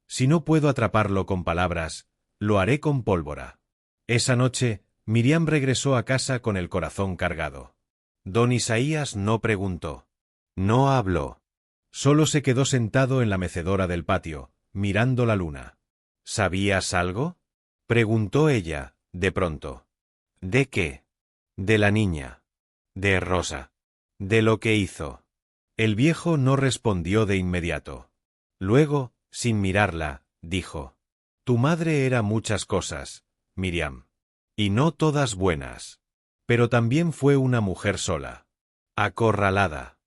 Speaker 1: Si no puedo atraparlo con palabras, lo haré con pólvora. Esa noche, Miriam regresó a casa con el corazón cargado. Don Isaías no preguntó. No habló. Solo se quedó sentado en la mecedora del patio, mirando la luna. ¿Sabías algo? Preguntó ella, de pronto. ¿De qué? De la niña. De Rosa. De lo que hizo. El viejo no respondió de inmediato. Luego, sin mirarla, dijo. Tu madre era muchas cosas, Miriam. Y no todas buenas. Pero también fue una mujer sola. Acorralada.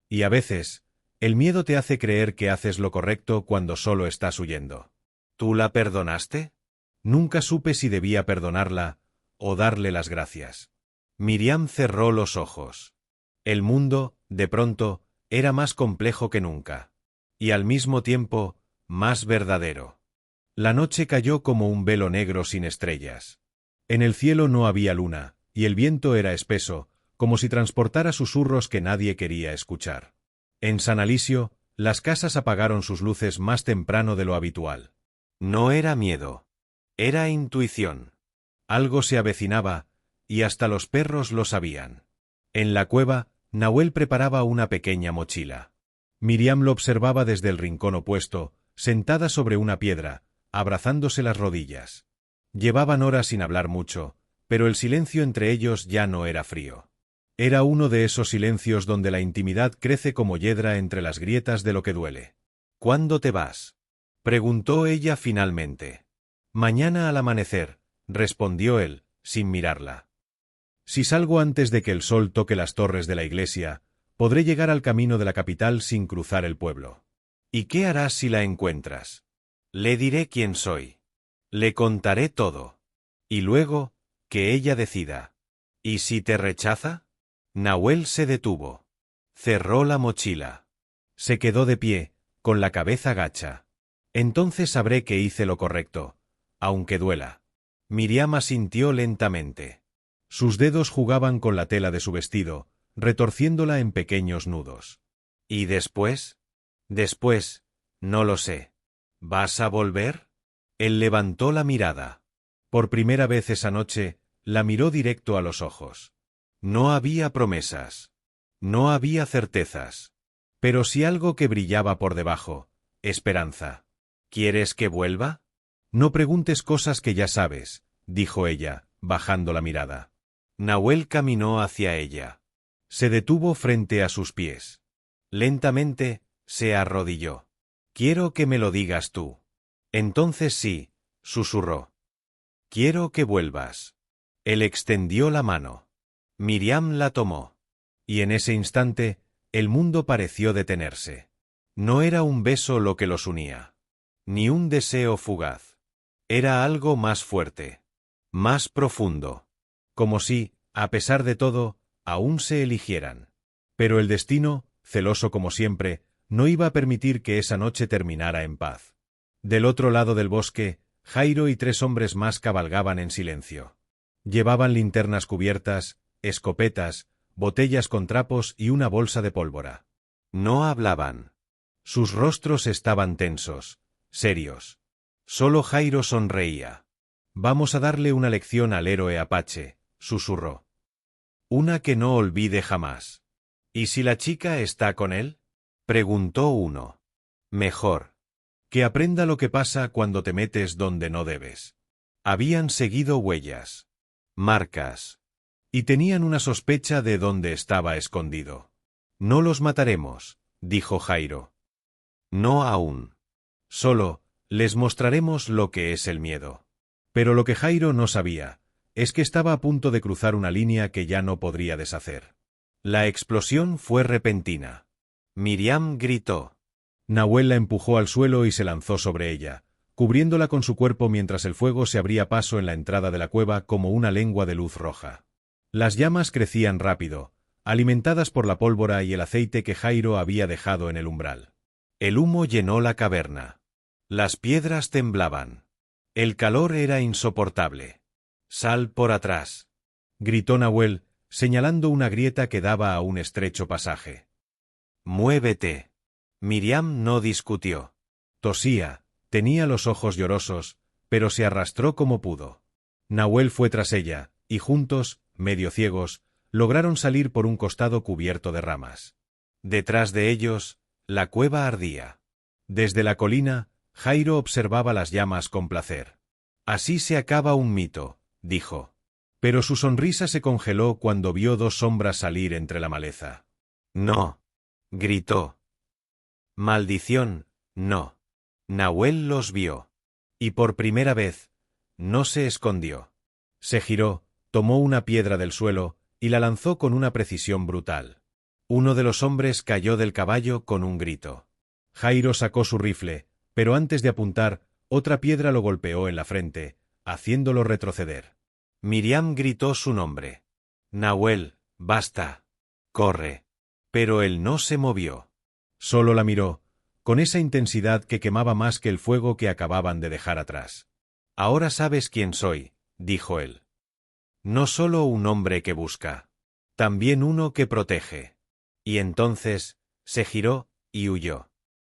Speaker 1: Y a veces, el miedo te hace creer que haces lo correcto cuando solo estás huyendo. ¿Tú la perdonaste? Nunca supe si debía perdonarla o darle las gracias. Miriam cerró los ojos. El mundo, de pronto, era más complejo que nunca. Y al mismo tiempo, más verdadero. La noche cayó como un velo negro sin estrellas. En el cielo no había luna, y el viento era espeso, como si transportara susurros que nadie quería escuchar. En San Alisio, las casas apagaron sus luces más temprano de lo habitual. No era miedo. Era intuición. Algo se avecinaba, y hasta los perros lo sabían. En la cueva, Nahuel preparaba una pequeña mochila. Miriam lo observaba desde el rincón opuesto, sentada sobre una piedra, abrazándose las rodillas. Llevaban horas sin hablar mucho, pero el silencio entre ellos ya no era frío. Era uno de esos silencios donde la intimidad crece como hiedra entre las grietas de lo que duele. ¿Cuándo te vas? Preguntó ella finalmente. Mañana al amanecer, respondió él, sin mirarla. Si salgo antes de que el sol toque las torres de la iglesia, podré llegar al camino de la capital sin cruzar el pueblo. ¿Y qué harás si la encuentras? Le diré quién soy. Le contaré todo. Y luego, que ella decida. ¿Y si te rechaza? Nahuel se detuvo. Cerró la mochila. Se quedó de pie, con la cabeza gacha. Entonces sabré que hice lo correcto, aunque duela. Miriam asintió lentamente. Sus dedos jugaban con la tela de su vestido, retorciéndola en pequeños nudos. ¿Y después? Después, no lo sé. ¿Vas a volver? Él levantó la mirada. Por primera vez esa noche, la miró directo a los ojos. No había promesas. No había certezas. Pero sí algo que brillaba por debajo: esperanza. ¿Quieres que vuelva? No preguntes cosas que ya sabes, dijo ella, bajando la mirada. Nahuel caminó hacia ella. Se detuvo frente a sus pies. Lentamente, se arrodilló. Quiero que me lo digas tú. Entonces sí, susurró. Quiero que vuelvas. Él extendió la mano. Miriam la tomó. Y en ese instante, el mundo pareció detenerse. No era un beso lo que los unía. Ni un deseo fugaz. Era algo más fuerte. Más profundo. Como si, a pesar de todo, aún se eligieran. Pero el destino, celoso como siempre, no iba a permitir que esa noche terminara en paz. Del otro lado del bosque, Jairo y 3 hombres más cabalgaban en silencio. Llevaban linternas cubiertas, escopetas, botellas con trapos y una bolsa de pólvora. No hablaban. Sus rostros estaban tensos, serios. Solo Jairo sonreía. Vamos a darle una lección al héroe apache, susurró. Una que no olvide jamás. ¿Y si la chica está con él? Preguntó uno. Mejor. Que aprenda lo que pasa cuando te metes donde no debes. Habían seguido huellas. Marcas. Y tenían una sospecha de dónde estaba escondido. No los mataremos, dijo Jairo. No aún. Solo, les mostraremos lo que es el miedo. Pero lo que Jairo no sabía, es que estaba a punto de cruzar una línea que ya no podría deshacer. La explosión fue repentina. Miriam gritó. Nahuel la empujó al suelo y se lanzó sobre ella, cubriéndola con su cuerpo mientras el fuego se abría paso en la entrada de la cueva como una lengua de luz roja. Las llamas crecían rápido, alimentadas por la pólvora y el aceite que Jairo había dejado en el umbral. El humo llenó la caverna. Las piedras temblaban. El calor era insoportable. «Sal por atrás», gritó Nahuel, señalando una grieta que daba a un estrecho pasaje. «Muévete». Miriam no discutió. Tosía, tenía los ojos llorosos, pero se arrastró como pudo. Nahuel fue tras ella, y juntos, medio ciegos, lograron salir por un costado cubierto de ramas. Detrás de ellos, la cueva ardía. Desde la colina, Jairo observaba las llamas con placer. «Así se acaba un mito», dijo. Pero su sonrisa se congeló cuando vio dos sombras salir entre la maleza. «No», gritó. «Maldición, no». Nahuel los vio. Y por primera vez, no se escondió. Se giró, tomó una piedra del suelo y la lanzó con una precisión brutal. Uno de los hombres cayó del caballo con un grito. Jairo sacó su rifle, pero antes de apuntar, otra piedra lo golpeó en la frente, haciéndolo retroceder. Miriam gritó su nombre. «Nahuel, basta. Corre». Pero él no se movió. Solo la miró, con esa intensidad que quemaba más que el fuego que acababan de dejar atrás. «Ahora sabes quién soy», dijo él. «No solo un hombre que busca, también uno que protege». Y entonces, se giró y huyó.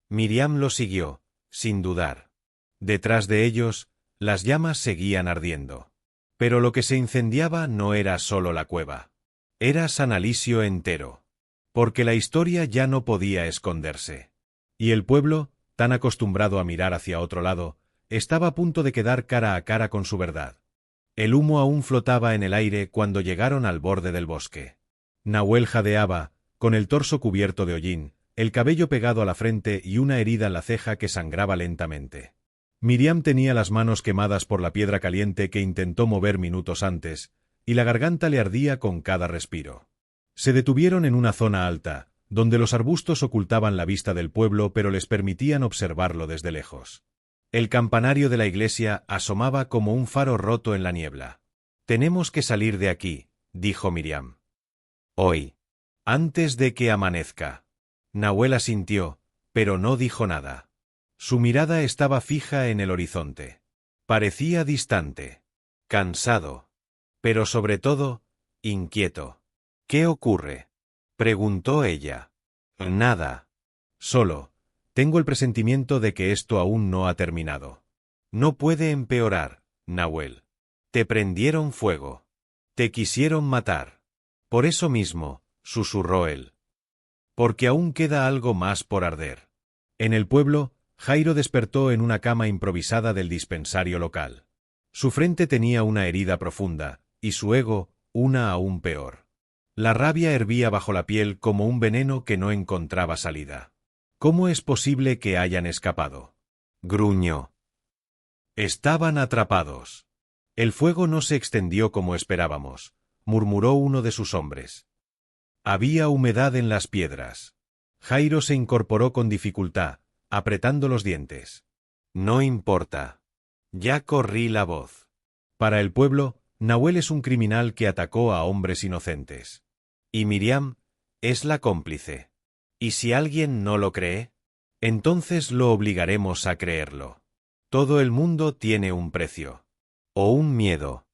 Speaker 1: Miriam lo siguió, sin dudar. Detrás de ellos, las llamas seguían ardiendo. Pero lo que se incendiaba no era solo la cueva. Era San Alisio entero. Porque la historia ya no podía esconderse. Y el pueblo, tan acostumbrado a mirar hacia otro lado, estaba a punto de quedar cara a cara con su verdad. El humo aún flotaba en el aire cuando llegaron al borde del bosque. Nahuel jadeaba, con el torso cubierto de hollín, el cabello pegado a la frente y una herida en la ceja que sangraba lentamente. Miriam tenía las manos quemadas por la piedra caliente que intentó mover minutos antes, y la garganta le ardía con cada respiro. Se detuvieron en una zona alta, donde los arbustos ocultaban la vista del pueblo pero les permitían observarlo desde lejos. El campanario de la iglesia asomaba como un faro roto en la niebla. «Tenemos que salir de aquí», dijo Miriam. «Hoy. Antes de que amanezca». Nahuel asintió, pero no dijo nada. Su mirada estaba fija en el horizonte. Parecía distante, cansado, pero sobre todo, inquieto. «¿Qué ocurre?», preguntó ella. «Nada. Solo, tengo el presentimiento de que esto aún no ha terminado. No puede empeorar, Nahuel. Te prendieron fuego. Te quisieron matar. Por eso mismo», susurró él. «Porque aún queda algo más por arder». En el pueblo, Jairo despertó en una cama improvisada del dispensario local. Su frente tenía una herida profunda, y su ego, una aún peor. La rabia hervía bajo la piel como un veneno que no encontraba salida. «¿Cómo es posible que hayan escapado?», gruñó. «Estaban atrapados». «El fuego no se extendió como esperábamos», murmuró uno de sus hombres. «Había humedad en las piedras». Jairo se incorporó con dificultad, apretando los dientes. «No importa. Ya corrí la voz». Para el pueblo, Nahuel es un criminal que atacó a hombres inocentes. Y Miriam es la cómplice. ¿Y si alguien no lo cree? Entonces lo obligaremos a creerlo. Todo el mundo tiene un precio. O un miedo.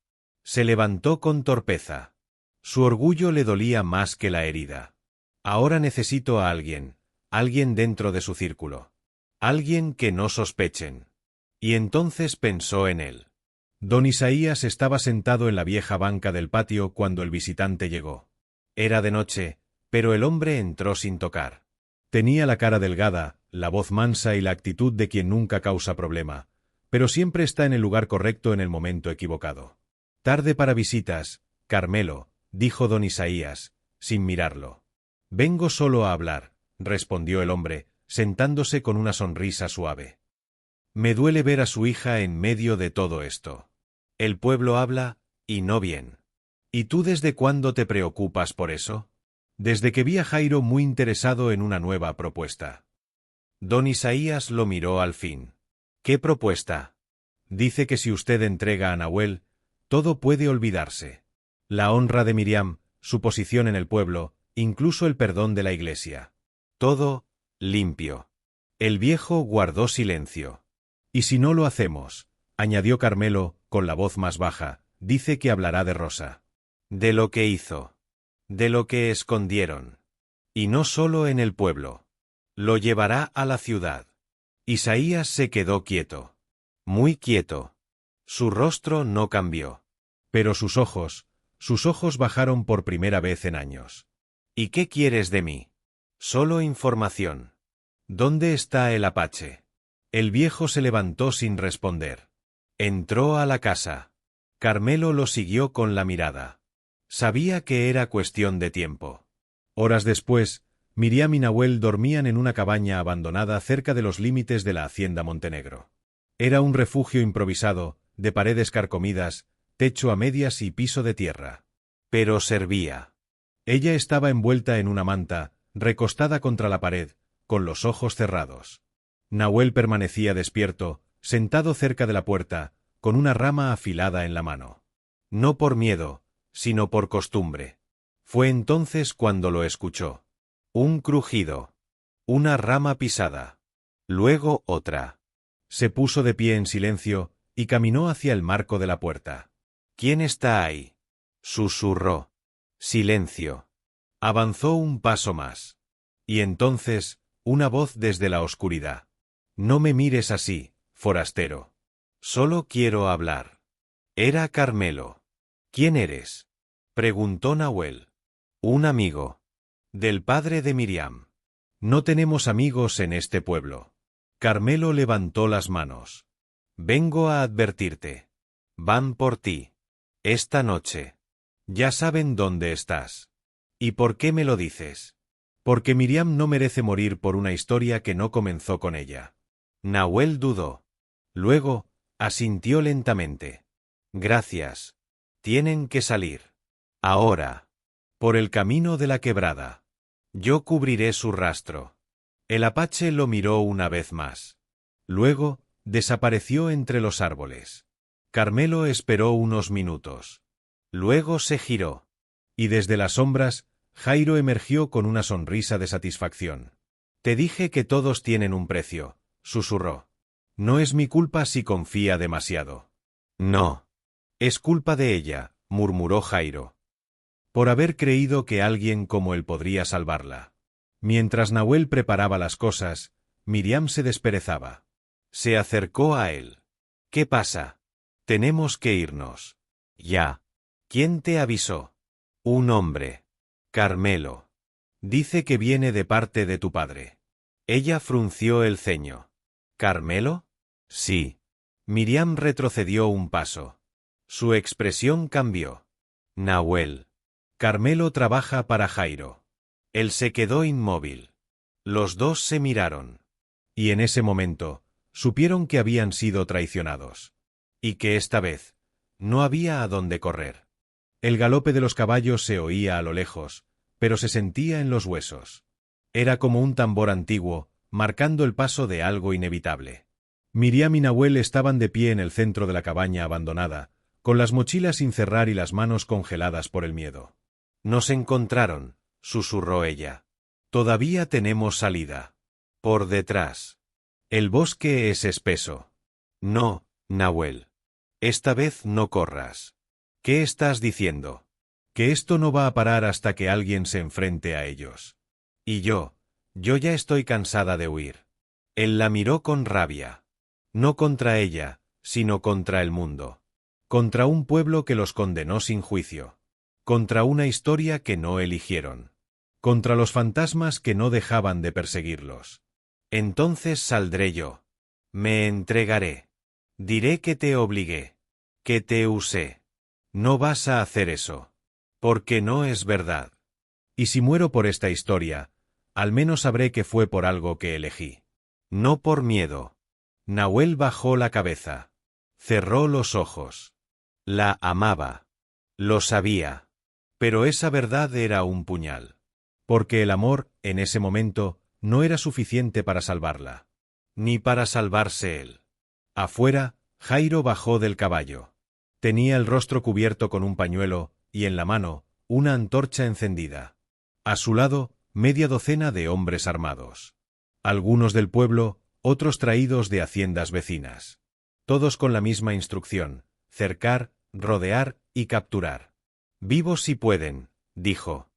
Speaker 1: Se levantó con torpeza. Su orgullo le dolía más que la herida. «Ahora necesito a alguien dentro de su círculo. Alguien que no sospechen». Y entonces pensó en él. Don Isaías estaba sentado en la vieja banca del patio cuando el visitante llegó. Era de noche, pero el hombre entró sin tocar. Tenía la cara delgada, la voz mansa y la actitud de quien nunca causa problema, pero siempre está en el lugar correcto en el momento equivocado. «Tarde para visitas, Carmelo», dijo don Isaías, sin mirarlo. «Vengo solo a hablar», respondió el hombre, sentándose con una sonrisa suave. «Me duele ver a su hija en medio de todo esto. El pueblo habla, y no bien. ¿Y tú desde cuándo te preocupas por eso?». «Desde que vi a Jairo muy interesado en una nueva propuesta». Don Isaías lo miró al fin. «¿Qué propuesta?». «Dice que si usted entrega a Nahuel, todo puede olvidarse. La honra de Miriam, su posición en el pueblo, incluso el perdón de la iglesia. Todo, limpio». El viejo guardó silencio. Y si no lo hacemos, añadió Carmelo, con la voz más baja, dice que hablará de Rosa.
Speaker 2: De lo que hizo. De lo que escondieron. Y no solo en el pueblo. Lo llevará a la ciudad. Isaías se quedó quieto. Muy quieto. Su rostro no cambió.
Speaker 1: Pero sus ojos bajaron por primera vez en años.
Speaker 2: ¿Y qué quieres de mí? Solo información. ¿Dónde está el Apache?
Speaker 1: El viejo se levantó sin responder.
Speaker 2: Entró a la casa.
Speaker 1: Carmelo lo siguió con la mirada. Sabía que era cuestión de tiempo. Horas después, Miriam y Nahuel dormían en una cabaña abandonada cerca de los límites de la hacienda Montenegro. Era un refugio improvisado, de paredes carcomidas, techo a medias y piso de tierra.
Speaker 2: Pero servía.
Speaker 1: Ella estaba envuelta en una manta, recostada contra la pared, con los ojos cerrados. Nahuel permanecía despierto, sentado cerca de la puerta, con una rama afilada en la mano.
Speaker 2: No por miedo, sino por costumbre. Fue entonces cuando lo escuchó. Un crujido. Una rama pisada. Luego otra.
Speaker 1: Se puso de pie en silencio y caminó hacia el marco de la puerta.
Speaker 2: ¿Quién está ahí? Susurró. Silencio.
Speaker 1: Avanzó un paso más. Y entonces, una voz desde la oscuridad. No me mires así, forastero.
Speaker 2: Solo quiero hablar. Era Carmelo. ¿Quién eres? Preguntó Nahuel. Un amigo. Del padre de Miriam.
Speaker 1: No tenemos amigos en este pueblo. Carmelo levantó las manos.
Speaker 2: Vengo a advertirte. Van por ti. Esta noche. Ya saben dónde estás. ¿Y por qué me lo dices?
Speaker 1: Porque Miriam no merece morir por una historia que no comenzó con ella.
Speaker 2: Nahuel dudó. Luego, asintió lentamente. Gracias. Tienen que salir. Ahora.
Speaker 1: Por el camino de la quebrada.
Speaker 2: Yo cubriré su rastro.
Speaker 1: El apache lo miró una vez más. Luego, desapareció entre los árboles. Carmelo esperó unos minutos.
Speaker 2: Luego se giró.
Speaker 1: Y desde las sombras, Jairo emergió con una sonrisa de satisfacción.
Speaker 2: Te dije que todos tienen un precio, susurró.
Speaker 1: No es mi culpa si confía demasiado.
Speaker 2: No. Es culpa de ella, murmuró Jairo.
Speaker 1: Por haber creído que alguien como él podría salvarla. Mientras Nahuel preparaba las cosas, Miriam se desperezaba.
Speaker 2: Se acercó a él. ¿Qué pasa? Tenemos que irnos. Ya. ¿Quién te avisó? Un hombre. Carmelo.
Speaker 1: Dice que viene de parte de tu padre.
Speaker 2: Ella frunció el ceño. ¿Carmelo? Sí.
Speaker 1: Miriam retrocedió un paso.
Speaker 2: Su expresión cambió. Nahuel.
Speaker 1: Carmelo trabaja para Jairo.
Speaker 2: Él se quedó inmóvil. Los dos se miraron.
Speaker 1: Y en ese momento, supieron que habían sido traicionados.
Speaker 2: Y que esta vez, no había a dónde correr.
Speaker 1: El galope de los caballos se oía a lo lejos, pero se sentía en los huesos. Era como un tambor antiguo, marcando el paso de algo inevitable. Miriam y Nahuel estaban de pie en el centro de la cabaña abandonada, con las mochilas sin cerrar y las manos congeladas por el miedo.
Speaker 2: Nos encontraron, susurró ella. Todavía tenemos salida. Por detrás.
Speaker 1: El bosque es espeso.
Speaker 2: No, Nahuel. Esta vez no corras. ¿Qué estás diciendo?
Speaker 1: Que esto no va a parar hasta que alguien se enfrente a ellos.
Speaker 2: Y yo ya estoy cansada de huir. Él la miró con rabia. No contra ella, sino contra el mundo.
Speaker 1: Contra un pueblo que los condenó sin juicio. Contra una historia que no eligieron. Contra los fantasmas que no dejaban de perseguirlos.
Speaker 2: Entonces saldré yo. Me entregaré. Diré que te obligué. Que te usé. No vas a hacer eso. Porque no es verdad.
Speaker 1: Y si muero por esta historia, al menos sabré que fue por algo que elegí.
Speaker 2: No por miedo.
Speaker 1: Nahuel bajó la cabeza.
Speaker 2: Cerró los ojos. La amaba. Lo sabía.
Speaker 1: Pero esa verdad era un puñal. Porque el amor, en ese momento, no era suficiente para salvarla.
Speaker 2: Ni para salvarse él.
Speaker 1: Afuera, Jairo bajó del caballo. Tenía el rostro cubierto con un pañuelo, y en la mano, una antorcha encendida. A su lado, media docena de hombres armados. Algunos del pueblo, otros traídos de haciendas vecinas. Todos con la misma instrucción: cercar, rodear y capturar. Vivos si pueden, dijo.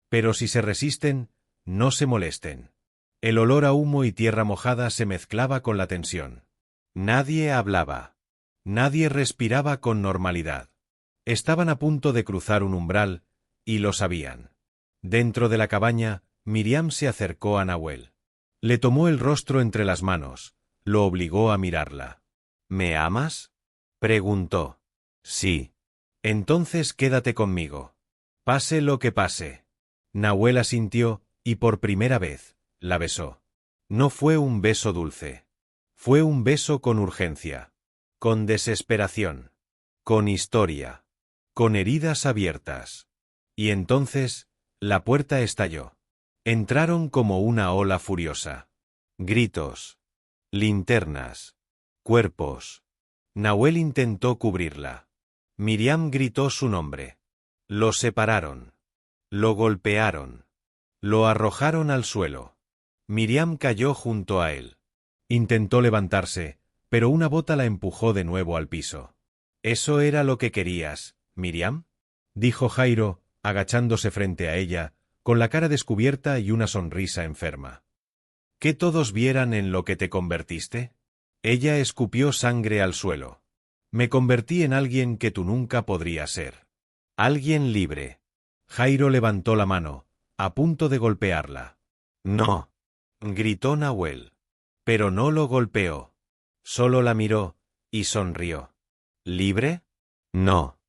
Speaker 1: Pero si se resisten, no se molesten. El olor a humo y tierra mojada se mezclaba con la tensión. Nadie hablaba. Nadie respiraba con normalidad. Estaban a punto de cruzar un umbral, y lo sabían. Dentro de la cabaña, Miriam se acercó a Nahuel. Le tomó el rostro entre las manos, lo obligó a mirarla. ¿Me amas?, preguntó. Sí. Entonces quédate conmigo. Pase lo que pase. Nahuel asintió, y por primera vez, la besó. No fue un beso dulce. Fue un beso con urgencia. Con desesperación. Con historia. Con heridas abiertas. Y entonces, la puerta estalló. Entraron como una ola furiosa. Gritos. Linternas. Cuerpos. Nahuel intentó cubrirla. Miriam gritó su nombre. Lo separaron. Lo golpearon. Lo arrojaron al suelo. Miriam cayó junto a él. Intentó levantarse, pero una bota la empujó de nuevo al piso. ¿Eso era lo que querías, Miriam?, dijo Jairo, agachándose frente a ella, con la cara descubierta y una sonrisa enferma. ¿Que todos vieran en lo que te convertiste? Ella escupió sangre al suelo. Me convertí en alguien que tú nunca podrías ser. Alguien libre. Jairo levantó la mano, a punto de golpearla. No, gritó Nahuel. Pero no lo golpeó. Solo la miró, y sonrió. ¿Libre? No.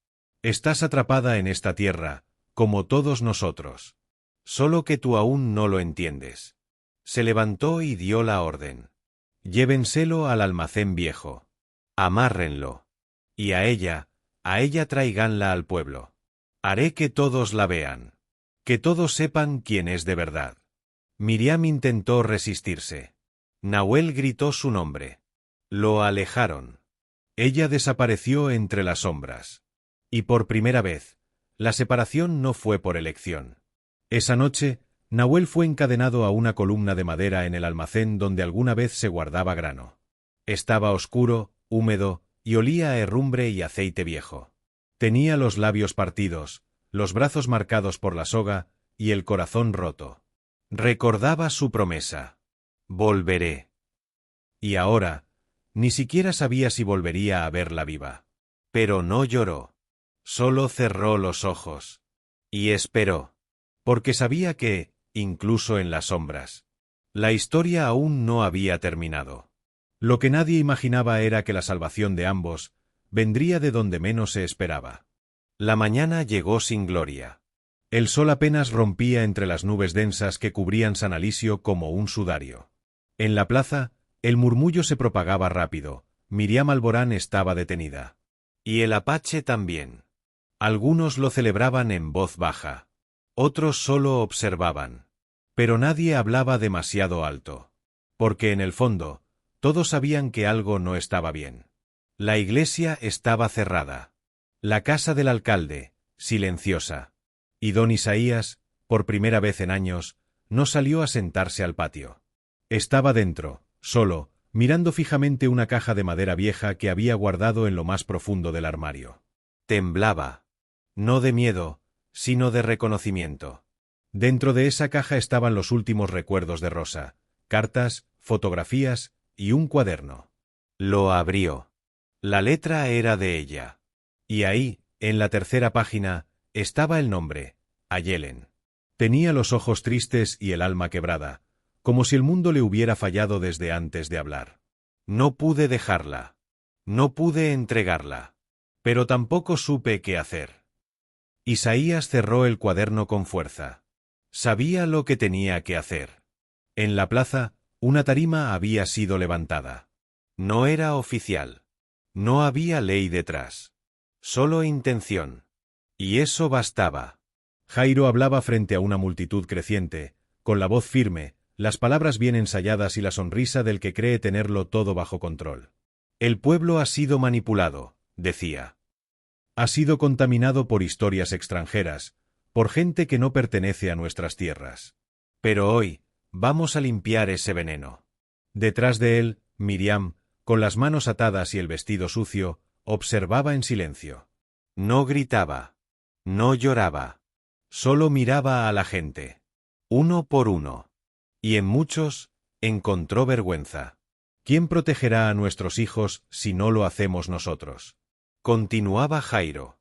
Speaker 1: Estás atrapada en esta tierra, como todos nosotros. Solo que tú aún no lo entiendes. Se levantó y dio la orden. Llévenselo al almacén viejo. Amárrenlo. Y a ella tráiganla al pueblo. Haré que todos la vean. Que todos sepan quién es de verdad. Miriam intentó resistirse. Nahuel gritó su nombre. Lo alejaron. Ella desapareció entre las sombras. Y por primera vez, la separación no fue por elección. Esa noche, Nahuel fue encadenado a una columna de madera en el almacén donde alguna vez se guardaba grano. Estaba oscuro, húmedo, y olía a herrumbre y aceite viejo. Tenía los labios partidos, los brazos marcados por la soga, y el corazón roto. Recordaba su promesa. Volveré. Y ahora, ni siquiera sabía si volvería a verla viva. Pero no lloró. Solo cerró los ojos. Y esperó. Porque sabía que, incluso en las sombras, la historia aún no había terminado. Lo que nadie imaginaba era que la salvación de ambos vendría de donde menos se esperaba. La mañana llegó sin gloria. El sol apenas rompía entre las nubes densas que cubrían San Alisio como un sudario. En la plaza, el murmullo se propagaba rápido. Miriam Alborán estaba detenida. Y el Apache también. Algunos lo celebraban en voz baja. Otros solo observaban. Pero nadie hablaba demasiado alto. Porque en el fondo, todos sabían que algo no estaba bien. La iglesia estaba cerrada. La casa del alcalde, silenciosa. Y don Isaías, por primera vez en años, no salió a sentarse al patio. Estaba dentro, solo, mirando fijamente una caja de madera vieja que había guardado en lo más profundo del armario. Temblaba. No de miedo, sino de reconocimiento. Dentro de esa caja estaban los últimos recuerdos de Rosa, cartas, fotografías y un cuaderno. Lo abrió. La letra era de ella. Y ahí, en la tercera página, estaba el nombre, Ayelen. Tenía los ojos tristes y el alma quebrada, como si el mundo le hubiera fallado desde antes de hablar. No pude dejarla. No pude entregarla. Pero tampoco supe qué hacer. Isaías cerró el cuaderno con fuerza. Sabía lo que tenía que hacer. En la plaza, una tarima había sido levantada. No era oficial. No había ley detrás. Solo intención. Y eso bastaba. Jairo hablaba frente a una multitud creciente, con la voz firme, las palabras bien ensayadas y la sonrisa del que cree tenerlo todo bajo control. El pueblo ha sido manipulado, decía. Ha sido contaminado por historias extranjeras, por gente que no pertenece a nuestras tierras. Pero hoy, vamos a limpiar ese veneno. Detrás de él, Miriam, con las manos atadas y el vestido sucio, observaba en silencio.
Speaker 2: No gritaba. No lloraba. Solo miraba a la gente. Uno por uno. Y en muchos, encontró vergüenza.
Speaker 1: ¿Quién protegerá a nuestros hijos si no lo hacemos nosotros?
Speaker 2: Continuaba Jairo.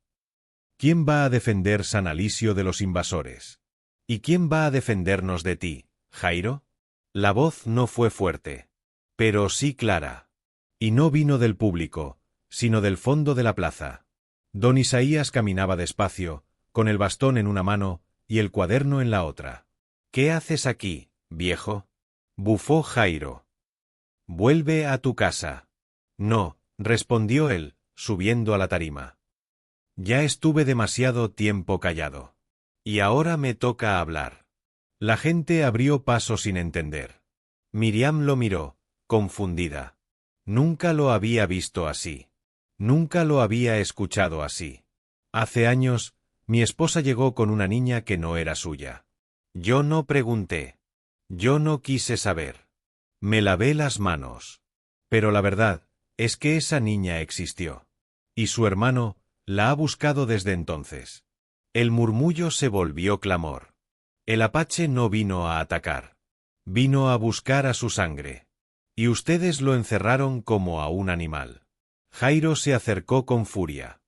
Speaker 1: ¿Quién va a defender San Alisio de los invasores?
Speaker 2: ¿Y quién va a defendernos de ti, Jairo? La voz no fue fuerte, pero sí clara.
Speaker 1: Y no vino del público, sino del fondo de la plaza. Don Isaías caminaba despacio, con el bastón en una mano y el cuaderno en la otra.
Speaker 2: ¿Qué haces aquí, viejo? Bufó Jairo. Vuelve a tu casa.
Speaker 1: No, respondió él, subiendo a la tarima. Ya estuve demasiado tiempo callado.
Speaker 2: Y ahora me toca hablar.
Speaker 1: La gente abrió paso sin entender.
Speaker 2: Miriam lo miró, confundida. Nunca lo había visto así.
Speaker 1: Nunca lo había escuchado así. Hace años, mi esposa llegó con una niña que no era suya.
Speaker 2: Yo no pregunté. Yo no quise saber.
Speaker 1: Me lavé las manos. Pero la verdad es que esa niña existió. Y su hermano la ha buscado desde entonces.
Speaker 2: El murmullo se volvió clamor.
Speaker 1: El apache no vino a atacar. Vino a buscar a su sangre. Y ustedes lo encerraron como a un animal. Jairo se acercó con furia.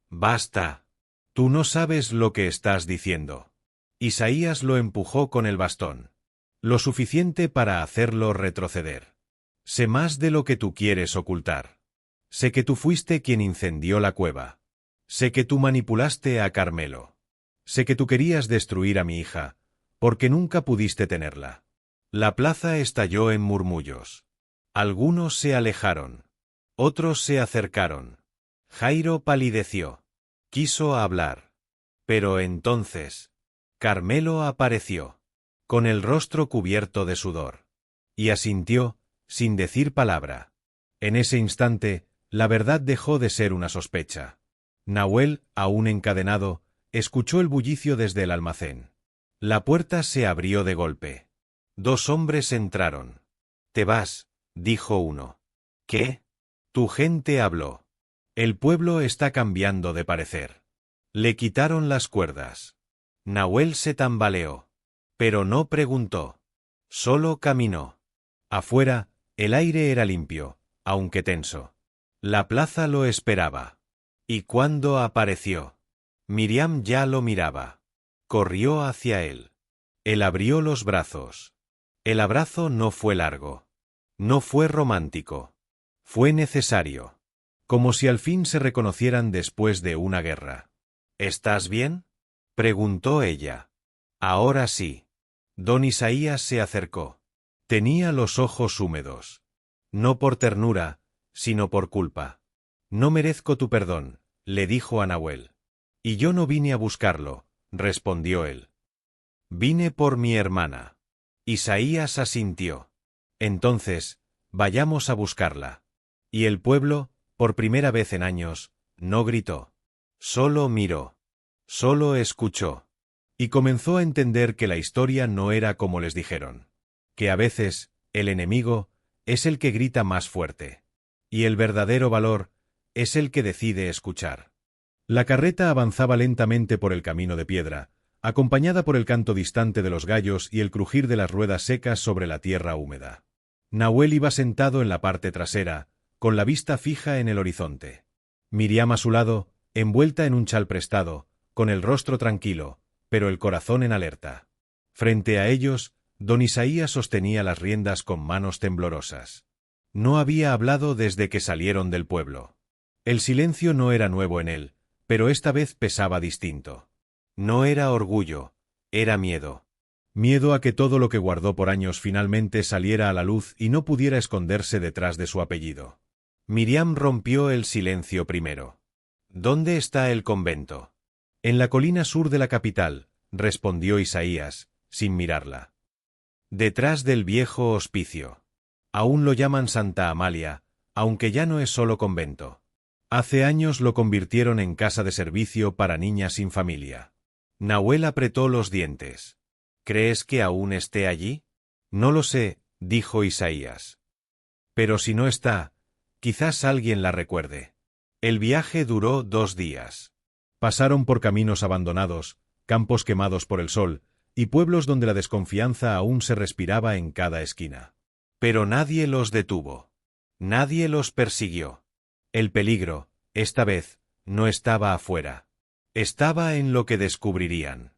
Speaker 2: Basta.
Speaker 1: Tú no sabes lo que estás diciendo. Isaías lo empujó con el bastón. Lo suficiente para hacerlo retroceder. Sé más de lo que tú quieres ocultar. Sé que tú fuiste quien incendió la cueva. Sé que tú manipulaste a Carmelo. Sé que tú querías destruir a mi hija, porque nunca pudiste tenerla. La plaza estalló en murmullos. Algunos se alejaron. Otros se acercaron.
Speaker 2: Jairo palideció. Quiso hablar. Pero entonces, Carmelo apareció,
Speaker 1: con el rostro cubierto de sudor. Y asintió, sin decir palabra. En ese instante, la verdad dejó de ser una sospecha. Nahuel, aún encadenado, escuchó el bullicio desde el almacén. La puerta se abrió de golpe.
Speaker 2: 2 hombres entraron.
Speaker 1: «Te vas», dijo uno.
Speaker 2: «¿Qué?»
Speaker 1: «Tu gente habló. El pueblo está cambiando de parecer. Le quitaron las cuerdas».
Speaker 2: Nahuel se tambaleó. Pero no preguntó. Solo caminó.
Speaker 1: Afuera, el aire era limpio, aunque tenso. La plaza lo esperaba.
Speaker 2: ¿Y cuándo apareció? Miriam ya lo miraba. Corrió hacia él.
Speaker 1: Él abrió los brazos.
Speaker 2: El abrazo no fue largo. No fue romántico.
Speaker 1: Fue necesario. Como si al fin se reconocieran después de una guerra.
Speaker 2: ¿Estás bien?, preguntó ella. Ahora sí.
Speaker 1: Don Isaías se acercó. Tenía los ojos húmedos. No por ternura, sino por culpa. «No merezco tu perdón», le dijo a Nahuel. «Y yo no vine a buscarlo», respondió él.
Speaker 2: «Vine por mi hermana».
Speaker 1: Isaías asintió. «Entonces, vayamos a buscarla». Y el pueblo, por primera vez en años, no gritó. Solo miró. Solo escuchó. Y comenzó a entender que la historia no era como les dijeron. Que a veces, el enemigo, es el que grita más fuerte. Y el verdadero valor, es el que decide escuchar. La carreta avanzaba lentamente por el camino de piedra, acompañada por el canto distante de los gallos y el crujir de las ruedas secas sobre la tierra húmeda. Nahuel iba sentado en la parte trasera, con la vista fija en el horizonte. Miriam a su lado, envuelta en un chal prestado, con el rostro tranquilo, pero el corazón en alerta. Frente a ellos, don Isaías sostenía las riendas con manos temblorosas. No había hablado desde que salieron del pueblo. El silencio no era nuevo en él, pero esta vez pesaba distinto.
Speaker 2: No era orgullo, era miedo.
Speaker 1: Miedo a que todo lo que guardó por años finalmente saliera a la luz y no pudiera esconderse detrás de su apellido.
Speaker 2: Miriam rompió el silencio primero. ¿Dónde está el convento?
Speaker 1: En la colina sur de la capital, respondió Isaías, sin mirarla. Detrás del viejo hospicio. Aún lo llaman Santa Amalia, aunque ya no es solo convento. Hace años lo convirtieron en casa de servicio para niñas sin familia.
Speaker 2: Nahuel apretó los dientes. ¿Crees que aún esté allí?
Speaker 1: No lo sé, dijo Isaías. Pero si no está, quizás alguien la recuerde. El viaje duró 2 días. Pasaron por caminos abandonados, campos quemados por el sol, y pueblos donde la desconfianza aún se respiraba en cada esquina. Pero nadie los detuvo. Nadie los persiguió. El peligro, esta vez, no estaba afuera. Estaba en lo que descubrirían.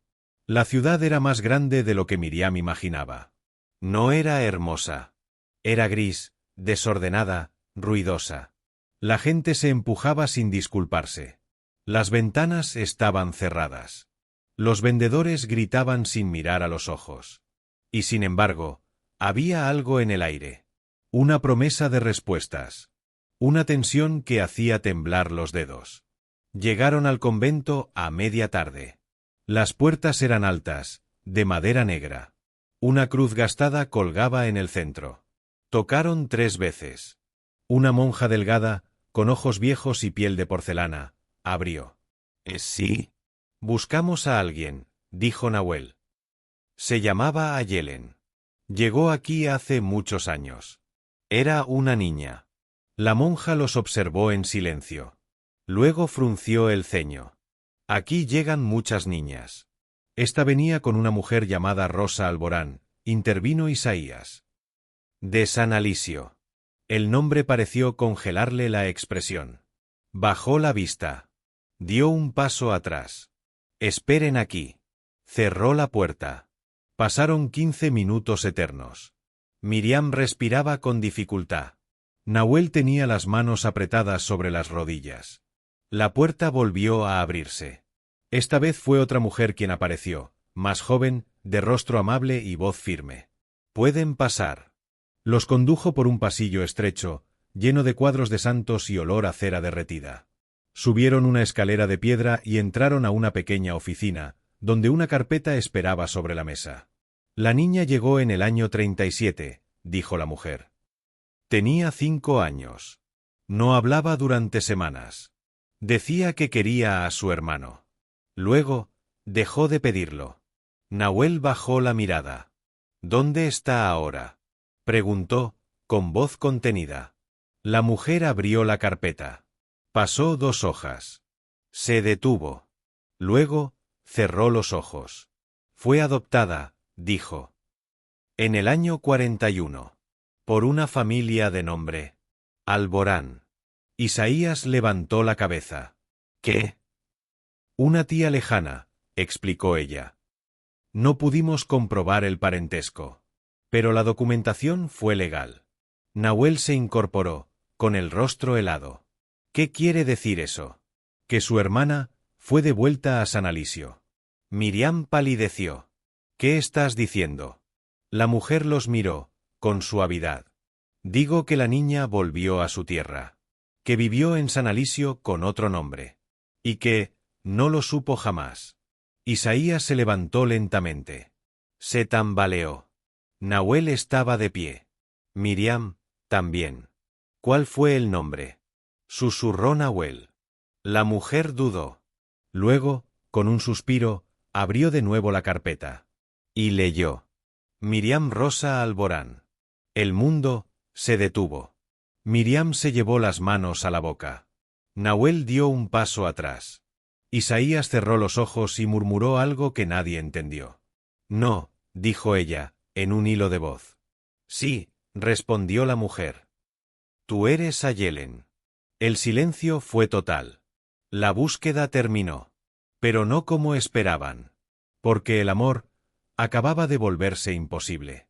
Speaker 1: La ciudad era más grande de lo que Miriam imaginaba. No era hermosa. Era gris, desordenada, ruidosa. La gente se empujaba sin disculparse. Las ventanas estaban cerradas. Los vendedores gritaban sin mirar a los ojos. Y sin embargo, había algo en el aire. Una promesa de respuestas. Una tensión que hacía temblar los dedos. Llegaron al convento a media tarde. Las puertas eran altas, de madera negra. Una cruz gastada colgaba en el centro. Tocaron 3 veces. Una monja delgada, con ojos viejos y piel de porcelana, abrió.
Speaker 2: Sí.
Speaker 1: Buscamos a alguien, dijo Nahuel. Se llamaba Ayelen. Llegó aquí hace muchos años. Era una niña. La monja los observó en silencio. Luego frunció el ceño. Aquí llegan muchas niñas. Esta venía con una mujer llamada Rosa Alborán, intervino Isaías. De San Alisio. El nombre pareció congelarle la expresión. Bajó la vista. Dio un paso atrás. Esperen aquí. Cerró la puerta. Pasaron 15 minutos eternos. Miriam respiraba con dificultad. Nahuel tenía las manos apretadas sobre las rodillas. La puerta volvió a abrirse. Esta vez fue otra mujer quien apareció, más joven, de rostro amable y voz firme. «Pueden pasar». Los condujo por un pasillo estrecho, lleno de cuadros de santos y olor a cera derretida. Subieron una escalera de piedra y entraron a una pequeña oficina, donde una carpeta esperaba sobre la mesa. «La niña llegó en el año 37», dijo la mujer. Tenía 5 años. No hablaba durante semanas. Decía que quería a su hermano. Luego, dejó de pedirlo. Nahuel bajó la mirada. «¿Dónde está ahora?», preguntó, con voz contenida. La mujer abrió la carpeta. Pasó 2 hojas. Se detuvo. Luego, cerró los ojos. «Fue adoptada», dijo. «En el año 41. Por una familia de nombre Alborán». Isaías levantó la cabeza. «¿Qué?». «Una tía lejana», explicó ella. «No pudimos comprobar el parentesco. Pero la documentación fue legal». Nahuel se incorporó, con el rostro helado. «¿Qué quiere decir eso?». «Que su hermana fue devuelta a San Alisio». Miriam palideció. «¿Qué estás diciendo?». La mujer los miró, con suavidad. «Digo que la niña volvió a su tierra. Que vivió en San Alisio con otro nombre. Y que no lo supo jamás». Isaías se levantó lentamente. Se tambaleó. Nahuel estaba de pie. Miriam, también. «¿Cuál fue el nombre?», susurró Nahuel. La mujer dudó. Luego, con un suspiro, abrió de nuevo la carpeta. Y leyó. Miriam Rosa Alborán. El mundo se detuvo. Miriam se llevó las manos a la boca. Nahuel dio un paso atrás. Isaías cerró los ojos y murmuró algo que nadie entendió. «No», dijo ella, en un hilo de voz. «Sí», respondió la mujer. «Tú eres Ayelen». El silencio fue total. La búsqueda terminó. Pero no como esperaban. Porque el amor acababa de volverse imposible.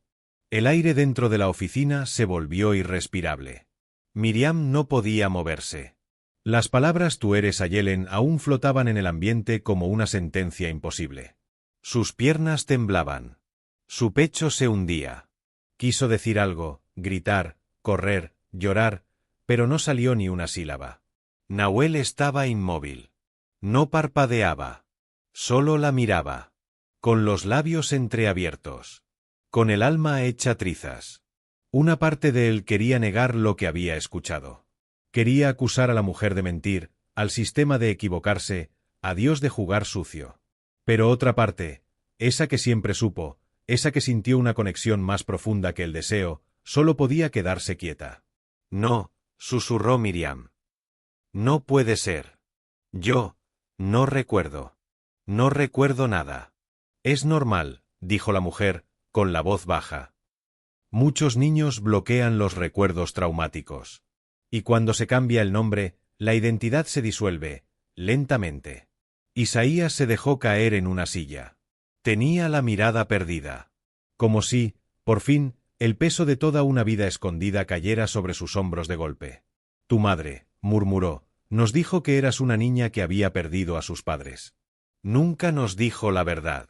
Speaker 1: El aire dentro de la oficina se volvió irrespirable. Miriam no podía moverse. Las palabras «tú eres Ayelen» aún flotaban en el ambiente como una sentencia imposible. Sus piernas temblaban. Su pecho se hundía. Quiso decir algo, gritar, correr, llorar, pero no salió ni una sílaba. Nahuel estaba inmóvil. No parpadeaba. Solo la miraba. Con los labios entreabiertos. Con el alma hecha trizas. Una parte de él quería negar lo que había escuchado. Quería acusar a la mujer de mentir, al sistema de equivocarse, a Dios de jugar sucio. Pero otra parte, esa que siempre supo, esa que sintió una conexión más profunda que el deseo, solo podía quedarse quieta.
Speaker 2: No, susurró Miriam. No puede ser. Yo, no recuerdo. No recuerdo nada.
Speaker 1: Es normal, dijo la mujer, con la voz baja. Muchos niños bloquean los recuerdos traumáticos. Y cuando se cambia el nombre, la identidad se disuelve, lentamente. Isaías se dejó caer en una silla. Tenía la mirada perdida. Como si, por fin, el peso de toda una vida escondida cayera sobre sus hombros de golpe. Tu madre, murmuró, nos dijo que eras una niña que había perdido a sus padres. Nunca nos dijo la verdad.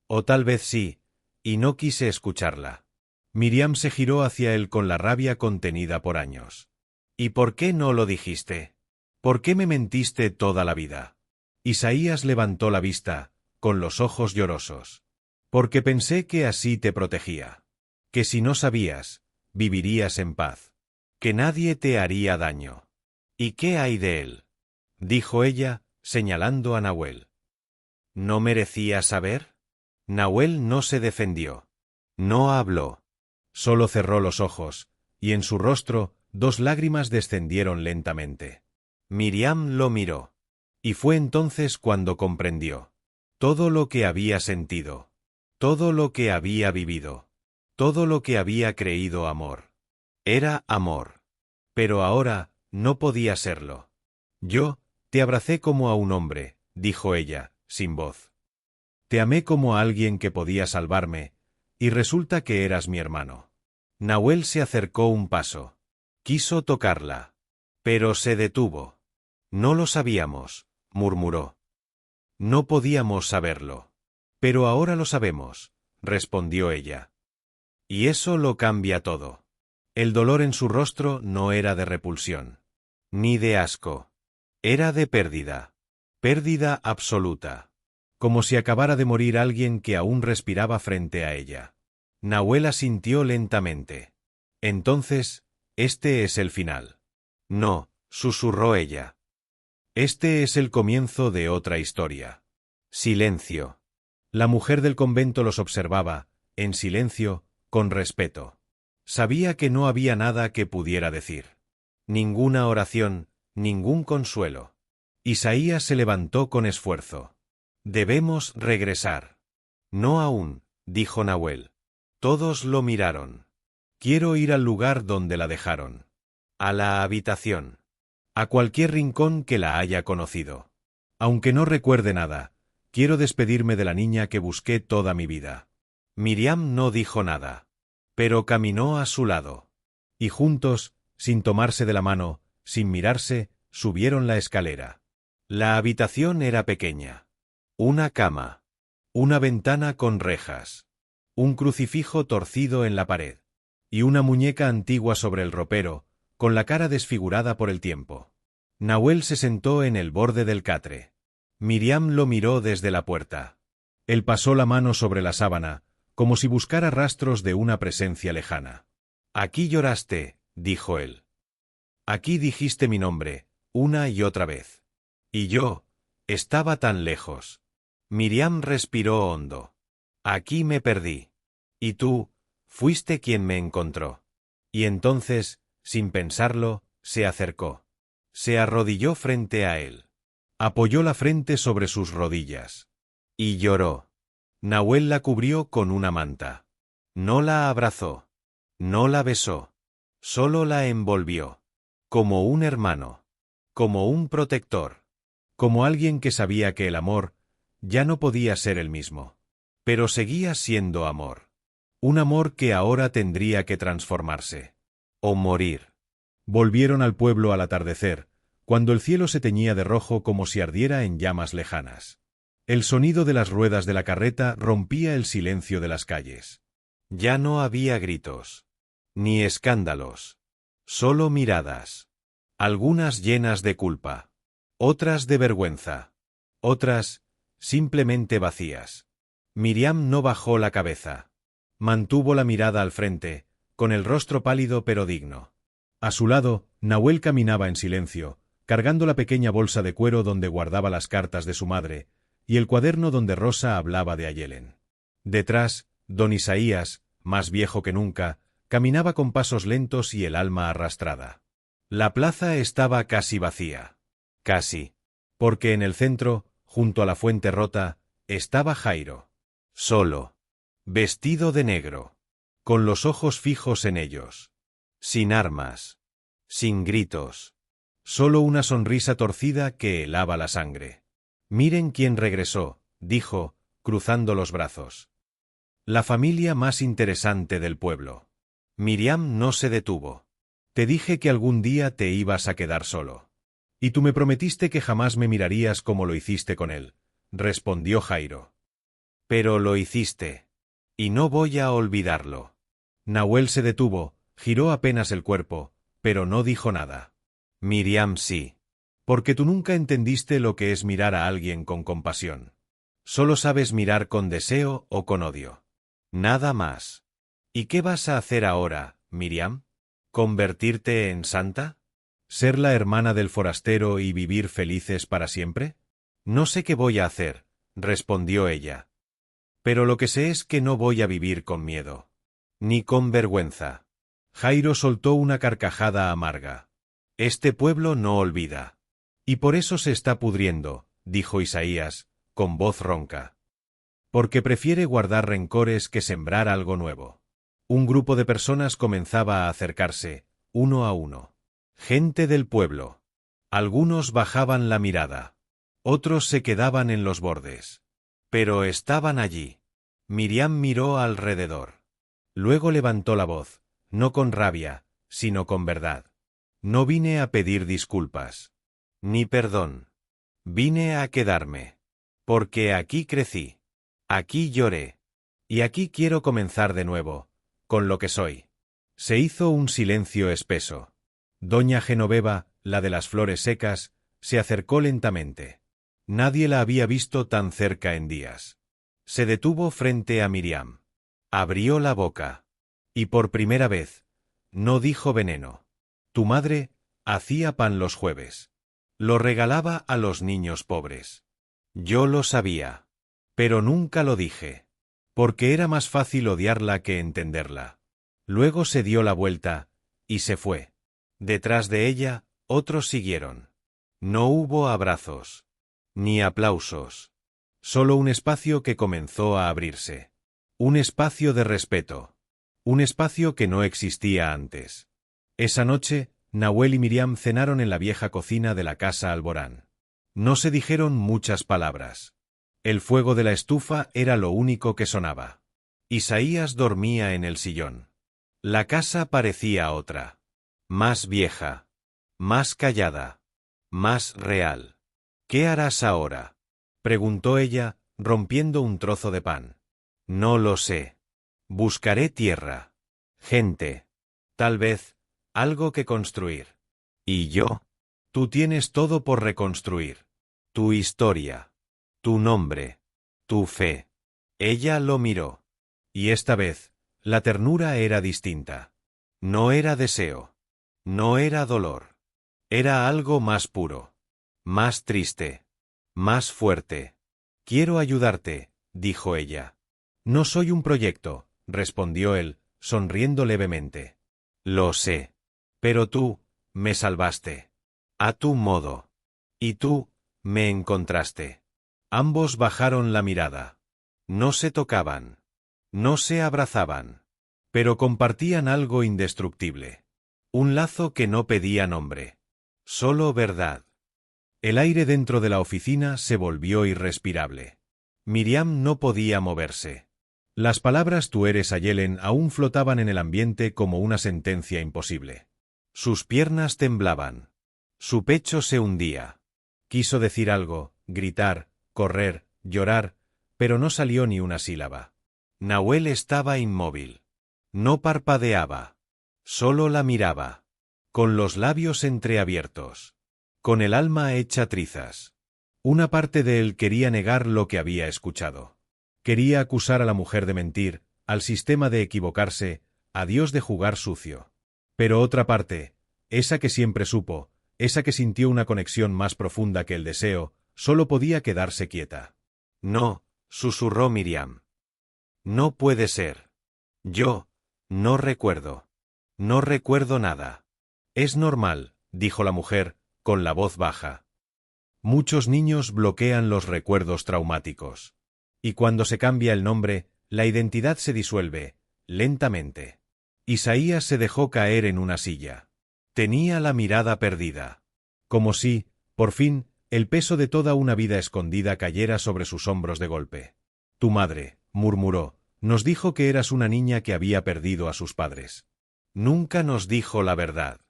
Speaker 1: O tal vez sí, y no quise escucharla. Miriam se giró hacia él con la rabia contenida por años. ¿Y por qué no lo dijiste? ¿Por qué me mentiste toda la vida? Isaías levantó la vista, con los ojos llorosos. Porque pensé que así te protegía. Que si no sabías, vivirías en paz. Que nadie te haría daño. ¿Y qué hay de él? Dijo ella, señalando a Nahuel. ¿No merecía saber? Nahuel no se defendió. No habló. Solo cerró los ojos, y en su rostro, 2 lágrimas descendieron lentamente. Miriam lo miró. Y fue entonces cuando comprendió. Todo lo que había sentido. Todo lo que había vivido. Todo lo que había creído amor. Era amor. Pero ahora, no podía serlo. Yo, te abracé como a un hombre, dijo ella, sin voz. Te amé como a alguien que podía salvarme, y resulta que eras mi hermano. Nahuel se acercó un paso. Quiso tocarla. Pero se detuvo. No lo sabíamos, murmuró. No podíamos saberlo. Pero ahora lo sabemos, respondió ella. Y eso lo cambia todo. El dolor en su rostro no era de repulsión. Ni de asco. Era de pérdida. Pérdida absoluta. Como si acabara de morir alguien que aún respiraba frente a ella. Nahuel asintió lentamente. Entonces, este es el final. No, susurró ella. Este es el comienzo de otra historia. Silencio. La mujer del convento los observaba, en silencio, con respeto. Sabía que no había nada que pudiera decir. Ninguna oración, ningún consuelo. Isaías se levantó con esfuerzo. Debemos regresar. No aún, dijo Nahuel. Todos lo miraron. Quiero ir al lugar donde la dejaron. A la habitación. A cualquier rincón que la haya conocido. Aunque no recuerde nada, quiero despedirme de la niña que busqué toda mi vida. Miriam no dijo nada. Pero caminó a su lado. Y juntos, sin tomarse de la mano, sin mirarse, subieron la escalera. La habitación era pequeña. Una cama. Una ventana con rejas. Un crucifijo torcido en la pared. Y una muñeca antigua sobre el ropero, con la cara desfigurada por el tiempo. Nahuel se sentó en el borde del catre. Miriam lo miró desde la puerta. Él pasó la mano sobre la sábana, como si buscara rastros de una presencia lejana. Aquí lloraste, dijo él. Aquí dijiste mi nombre, una y otra vez. Y yo, estaba tan lejos. Miriam respiró hondo. Aquí me perdí. Y tú, fuiste quien me encontró. Y entonces, sin pensarlo, se acercó. Se arrodilló frente a él. Apoyó la frente sobre sus rodillas. Y lloró. Nahuel la cubrió con una manta. No la abrazó. No la besó. Solo la envolvió. Como un hermano. Como un protector. Como alguien que sabía que el amor ya no podía ser el mismo. Pero seguía siendo amor. Un amor que ahora tendría que transformarse. O morir. Volvieron al pueblo al atardecer, cuando el cielo se teñía de rojo como si ardiera en llamas lejanas. El sonido de las ruedas de la carreta rompía el silencio de las calles. Ya no había gritos. Ni escándalos. Solo miradas. Algunas llenas de culpa. Otras de vergüenza. Otras, simplemente vacías. Miriam no bajó la cabeza. Mantuvo la mirada al frente, con el rostro pálido pero digno. A su lado, Nahuel caminaba en silencio, cargando la pequeña bolsa de cuero donde guardaba las cartas de su madre, y el cuaderno donde Rosa hablaba de Ayelen. Detrás, don Isaías, más viejo que nunca, Caminaba con pasos lentos y el alma arrastrada. La plaza estaba casi vacía. Casi. Porque en el centro, junto a la fuente rota, estaba Jairo. Solo. Vestido de negro. Con los ojos fijos en ellos. Sin armas. Sin gritos. Solo una sonrisa torcida que helaba la sangre. Miren quién regresó, dijo, cruzando los brazos. La familia más interesante del pueblo. Miriam no se detuvo. Te dije que algún día te ibas a quedar solo. Y tú me prometiste que jamás me mirarías como lo hiciste con él, respondió Jairo. Pero lo hiciste. Y no voy a olvidarlo. Nahuel se detuvo, giró apenas el cuerpo, pero no dijo nada. Miriam sí. Porque tú nunca entendiste lo que es mirar a alguien con compasión. Solo sabes mirar con deseo o con odio. Nada más. ¿Y qué vas a hacer ahora, Miriam? ¿Convertirte en santa? ¿Ser la hermana del forastero y vivir felices para siempre? No sé qué voy a hacer, respondió ella. Pero lo que sé es que no voy a vivir con miedo. Ni con vergüenza. Jairo soltó una carcajada amarga. Este pueblo no olvida. Y por eso se está pudriendo, dijo Isaías, con voz ronca. Porque prefiere guardar rencores que sembrar algo nuevo. Un grupo de personas comenzaba a acercarse, uno a uno. Gente del pueblo. Algunos bajaban la mirada. Otros se quedaban en los bordes. Pero estaban allí. Miriam miró alrededor. Luego levantó la voz, no con rabia, sino con verdad. No vine a pedir disculpas. Ni perdón. Vine a quedarme. Porque aquí crecí. Aquí lloré. Y aquí quiero comenzar de nuevo, con lo que soy. Se hizo un silencio espeso. Doña Genoveva, la de las flores secas, se acercó lentamente. Nadie la había visto tan cerca en días. Se detuvo frente a Miriam. Abrió la boca. Y por primera vez, no dijo veneno. Tu madre hacía pan los jueves. Lo regalaba a los niños pobres. Yo lo sabía. Pero nunca lo dije. Porque era más fácil odiarla que entenderla. Luego se dio la vuelta, y se fue. Detrás de ella, otros siguieron. No hubo abrazos. Ni aplausos. Solo un espacio que comenzó a abrirse. Un espacio de respeto. Un espacio que no existía antes. Esa noche, Nahuel y Miriam cenaron en la vieja cocina de la casa Alborán. No se dijeron muchas palabras. El fuego de la estufa era lo único que sonaba. Isaías dormía en el sillón. La casa parecía otra. Más vieja. Más callada. Más real. ¿Qué harás ahora?, preguntó ella, rompiendo un trozo de pan. No lo sé. Buscaré tierra. Gente. Tal vez, algo que construir. ¿Y yo? Tú tienes todo por reconstruir. Tu historia. Tu nombre. Tu fe. Ella lo miró. Y esta vez, la ternura era distinta. No era deseo. No era dolor. Era algo más puro. Más triste. Más fuerte. Quiero ayudarte, dijo ella. No soy un proyecto, respondió él, sonriendo levemente. Lo sé. Pero tú, me salvaste. A tu modo. Y tú, me encontraste. Ambos bajaron la mirada. No se tocaban. No se abrazaban. Pero compartían algo indestructible. Un lazo que no pedía nombre. Solo verdad. El aire dentro de la oficina se volvió irrespirable. Miriam no podía moverse. Las palabras tú eres Ayelen aún flotaban en el ambiente como una sentencia imposible. Sus piernas temblaban. Su pecho se hundía. Quiso decir algo, gritar, correr, llorar, pero no salió ni una sílaba. Nahuel estaba inmóvil. No parpadeaba. Solo la miraba. Con los labios entreabiertos. Con el alma hecha trizas. Una parte de él quería negar lo que había escuchado. Quería acusar a la mujer de mentir, al sistema de equivocarse, a Dios de jugar sucio. Pero otra parte, esa que siempre supo, esa que sintió una conexión más profunda que el deseo, solo podía quedarse quieta. No, susurró Miriam. No puede ser. Yo, no recuerdo.
Speaker 2: No recuerdo nada. Es normal, dijo la mujer, con la voz baja.
Speaker 1: Muchos niños bloquean los recuerdos traumáticos. Y cuando se cambia el nombre, la identidad se disuelve, lentamente. Isaías se dejó caer en una silla. Tenía la mirada perdida. Como si, por fin, el peso de toda una vida escondida cayera sobre sus hombros de golpe. Tu madre, murmuró, nos dijo que eras una niña que había perdido a sus padres.
Speaker 2: Nunca nos dijo la verdad.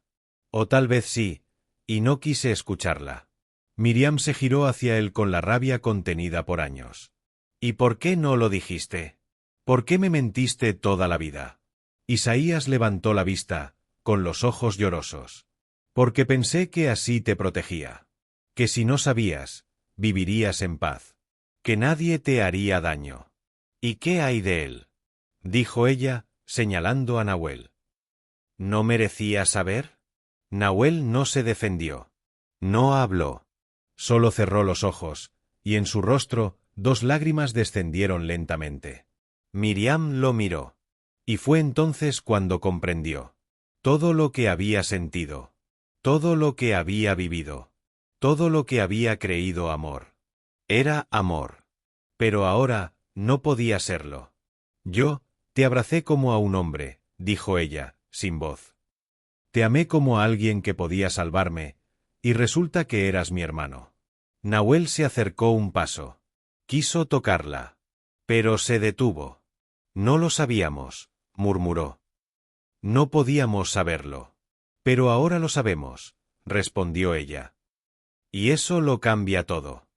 Speaker 2: O tal vez sí, y no quise escucharla.
Speaker 1: Miriam se giró hacia él con la rabia contenida por años.
Speaker 2: ¿Y por qué no lo dijiste?
Speaker 1: ¿Por qué me mentiste toda la vida? Isaías levantó la vista, con los ojos llorosos. Porque pensé que así te protegía. Que si no sabías, vivirías en paz.
Speaker 2: Que nadie te haría daño. ¿Y qué hay de él?
Speaker 1: Dijo ella, señalando a Nahuel.
Speaker 2: ¿No merecía saber? Nahuel no se defendió. No habló.
Speaker 1: Solo cerró los ojos, y en su rostro 2 lágrimas descendieron lentamente.
Speaker 2: Miriam lo miró.
Speaker 1: Y fue entonces cuando comprendió. Todo lo que había sentido. Todo lo que había vivido. Todo lo que había creído amor.
Speaker 2: Era amor.
Speaker 1: Pero ahora, no podía serlo. Yo, te abracé como a un hombre, dijo ella, sin voz. Te amé como a alguien que podía salvarme, y resulta que eras mi hermano.
Speaker 2: Nahuel se acercó un paso. Quiso tocarla. Pero se detuvo.
Speaker 1: No lo sabíamos, murmuró.
Speaker 2: No podíamos saberlo.
Speaker 1: Pero ahora lo sabemos, respondió ella.
Speaker 2: Y eso lo cambia todo.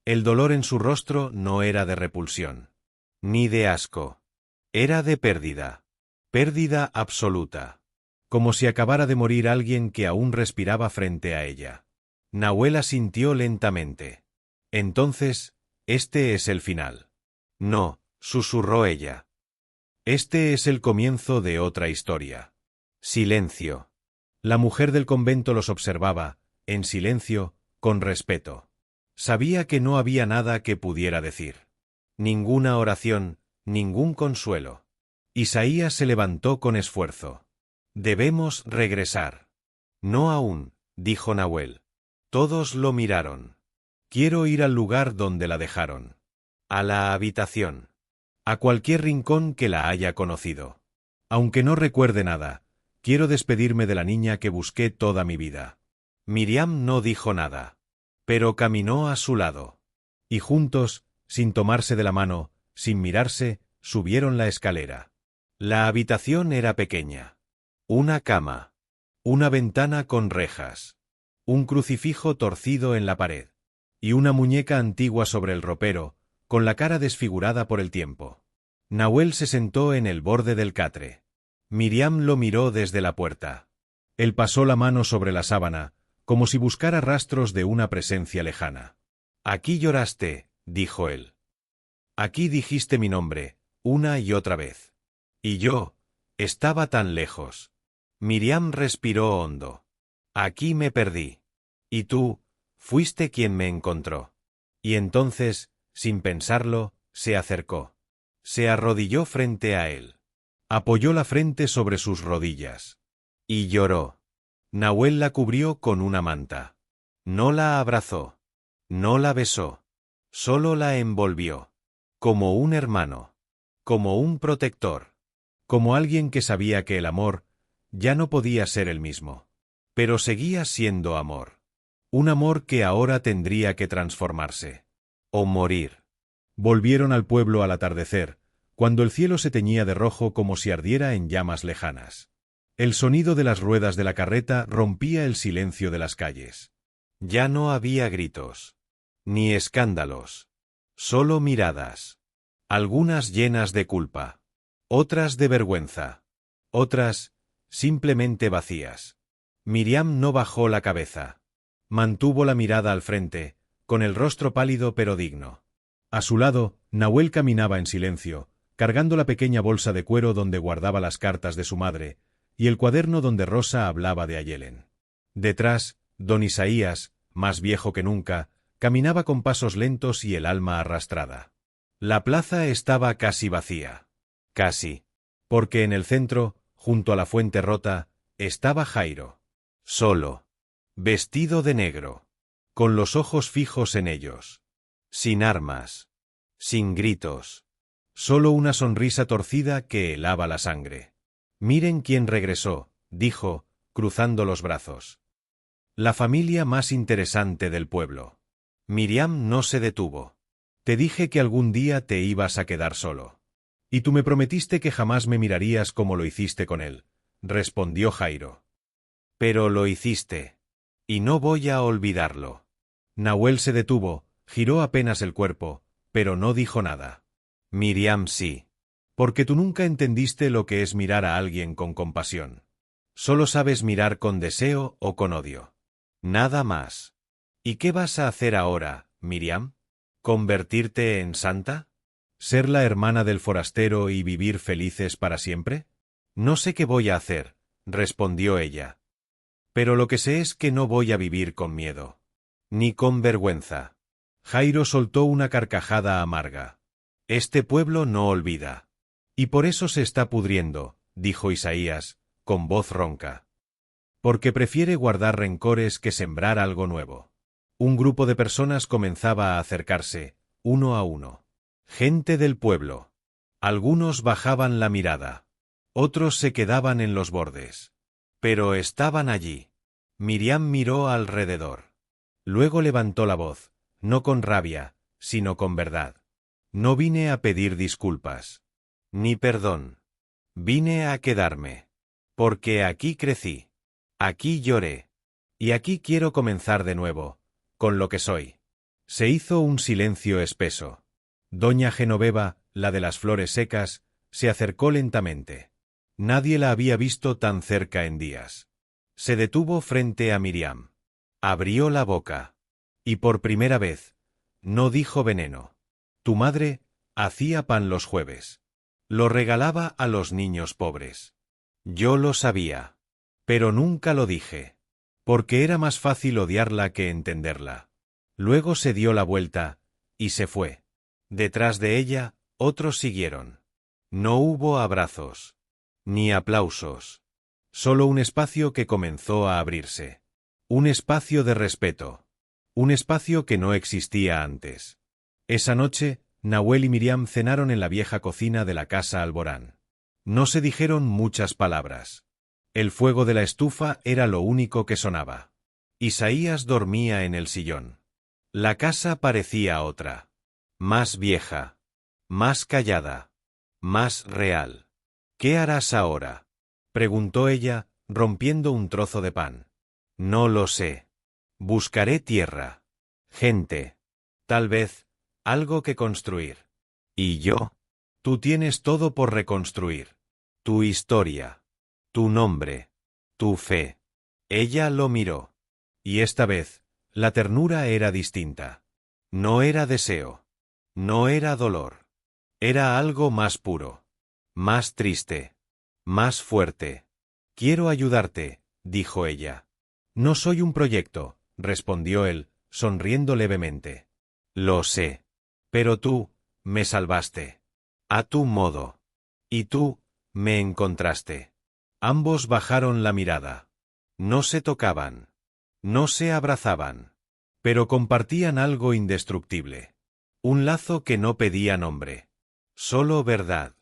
Speaker 1: El dolor en su rostro no era de repulsión.
Speaker 2: Ni de asco. Era de pérdida. Pérdida absoluta.
Speaker 1: Como si acabara de morir alguien que aún respiraba frente a ella.
Speaker 2: Nahuel asintió lentamente.
Speaker 1: Entonces, este es el final.
Speaker 2: No, susurró ella.
Speaker 1: Este es el comienzo de otra historia.
Speaker 2: Silencio.
Speaker 1: La mujer del convento los observaba, en silencio, con respeto. Sabía que no había nada que pudiera decir.
Speaker 2: Ninguna oración, ningún consuelo.
Speaker 1: Isaías se levantó con esfuerzo.
Speaker 2: Debemos regresar. No aún, dijo Nahuel. Todos lo miraron.
Speaker 1: Quiero ir al lugar donde la dejaron.
Speaker 2: A la habitación.
Speaker 1: A cualquier rincón que la haya conocido. Aunque no recuerde nada, quiero despedirme de la niña que busqué toda mi vida.
Speaker 2: Miriam no dijo nada, pero caminó a su lado.
Speaker 1: Y juntos, sin tomarse de la mano, sin mirarse, subieron la escalera.
Speaker 2: La habitación era pequeña. Una cama.
Speaker 1: Una ventana con rejas. Un crucifijo torcido en la pared. Y una muñeca antigua sobre el ropero, con la cara desfigurada por el tiempo. Nahuel se sentó en el borde del catre. Miriam lo miró desde la puerta. Él pasó la mano sobre la sábana, como si buscara rastros de una presencia lejana.
Speaker 2: Aquí lloraste, dijo él.
Speaker 1: Aquí dijiste mi nombre, una y otra vez.
Speaker 2: Y yo, estaba tan lejos. Miriam respiró hondo. Aquí me perdí. Y tú, fuiste quien me encontró.
Speaker 1: Y entonces, sin pensarlo, se acercó.
Speaker 2: Se arrodilló frente a él.
Speaker 1: Apoyó la frente sobre sus rodillas.
Speaker 2: Y lloró.
Speaker 1: Nahuel la cubrió con una manta.
Speaker 2: No la abrazó. No la besó. Solo la envolvió. Como un hermano. Como un protector.
Speaker 1: Como alguien que sabía que el amor ya no podía ser el mismo.
Speaker 2: Pero seguía siendo amor.
Speaker 1: Un amor que ahora tendría que transformarse.
Speaker 2: O morir.
Speaker 1: Volvieron al pueblo al atardecer, cuando el cielo se teñía de rojo como si ardiera en llamas lejanas. El sonido de las ruedas de la carreta rompía el silencio de las calles.
Speaker 2: Ya no había gritos. Ni escándalos. Solo miradas. Algunas llenas de culpa. Otras de vergüenza.
Speaker 1: Otras, simplemente vacías. Miriam no bajó la cabeza. Mantuvo la mirada al frente, con el rostro pálido pero digno. A su lado, Nahuel caminaba en silencio, cargando la pequeña bolsa de cuero donde guardaba las cartas de su madre, y el cuaderno donde Rosa hablaba de Ayelen. Detrás, don Isaías, más viejo que nunca, caminaba con pasos lentos y el alma arrastrada. La plaza estaba casi vacía.
Speaker 2: Casi.
Speaker 1: Porque en el centro, junto a la fuente rota, estaba Jairo. Solo. Vestido de negro. Con los ojos fijos en ellos. Sin armas. Sin gritos. Solo una sonrisa torcida que helaba la sangre. «Miren quién regresó», dijo, cruzando los brazos. La familia más interesante del pueblo. Miriam no se detuvo. «Te dije que algún día te ibas a quedar solo. Y tú me prometiste que jamás me mirarías como lo hiciste con él», respondió Jairo. «Pero lo hiciste. Y no voy a olvidarlo». Nahuel se detuvo, giró apenas el cuerpo, pero no dijo nada. «Miriam sí. Porque tú nunca entendiste lo que es mirar a alguien con compasión. Solo sabes mirar con deseo o con odio. Nada más. ¿Y qué vas a hacer ahora, Miriam? ¿Convertirte en santa? ¿Ser la hermana del forastero y vivir felices para siempre? No sé qué voy a hacer», respondió ella. «Pero lo que sé es que no voy a vivir con miedo. Ni con vergüenza». Jairo soltó una carcajada amarga. «Este pueblo no olvida. Y por eso se está pudriendo», dijo Isaías, con voz ronca. «Porque prefiere guardar rencores que sembrar algo nuevo». Un grupo de personas comenzaba a acercarse, uno a uno. Gente del pueblo. Algunos bajaban la mirada. Otros se quedaban en los bordes. Pero estaban allí. Miriam miró alrededor. Luego levantó la voz, no con rabia, sino con verdad. «No vine a pedir disculpas. Ni perdón. Vine a quedarme. Porque aquí crecí. Aquí lloré. Y aquí quiero comenzar de nuevo, con lo que soy». Se hizo un silencio espeso. Doña Genoveva, la de las flores secas, se acercó lentamente. Nadie la había visto tan cerca en días. Se detuvo frente a Miriam. Abrió la boca. Y por primera vez, no dijo veneno. «Tu madre hacía pan los jueves. Lo regalaba a los niños pobres. Yo lo sabía. Pero nunca lo dije. Porque era más fácil odiarla que entenderla». Luego se dio la vuelta, y se fue. Detrás de ella, otros siguieron. No hubo abrazos. Ni aplausos. Solo un espacio que comenzó a abrirse. Un espacio de respeto. Un espacio que no existía antes. Esa noche, Nahuel y Miriam cenaron en la vieja cocina de la casa Alborán. No se dijeron muchas palabras. El fuego de la estufa era lo único que sonaba. Isaías dormía en el sillón. La casa parecía otra. Más vieja. Más callada. Más real. «¿Qué harás ahora?», preguntó ella, rompiendo un trozo de pan. «No lo sé. Buscaré tierra. Gente. Tal vez, algo que construir. ¿Y yo? Tú tienes todo por reconstruir. Tu historia. Tu nombre. Tu fe». Ella lo miró. Y esta vez, la ternura era distinta. No era deseo. No era dolor. Era algo más puro. Más triste. Más fuerte. «Quiero ayudarte», dijo ella. «No soy un proyecto», respondió él, sonriendo levemente. «Lo sé. Pero tú, me salvaste. A tu modo. Y tú, me encontraste». Ambos bajaron la mirada. No se tocaban. No se abrazaban. Pero compartían algo indestructible. Un lazo que no pedía nombre. Solo verdad.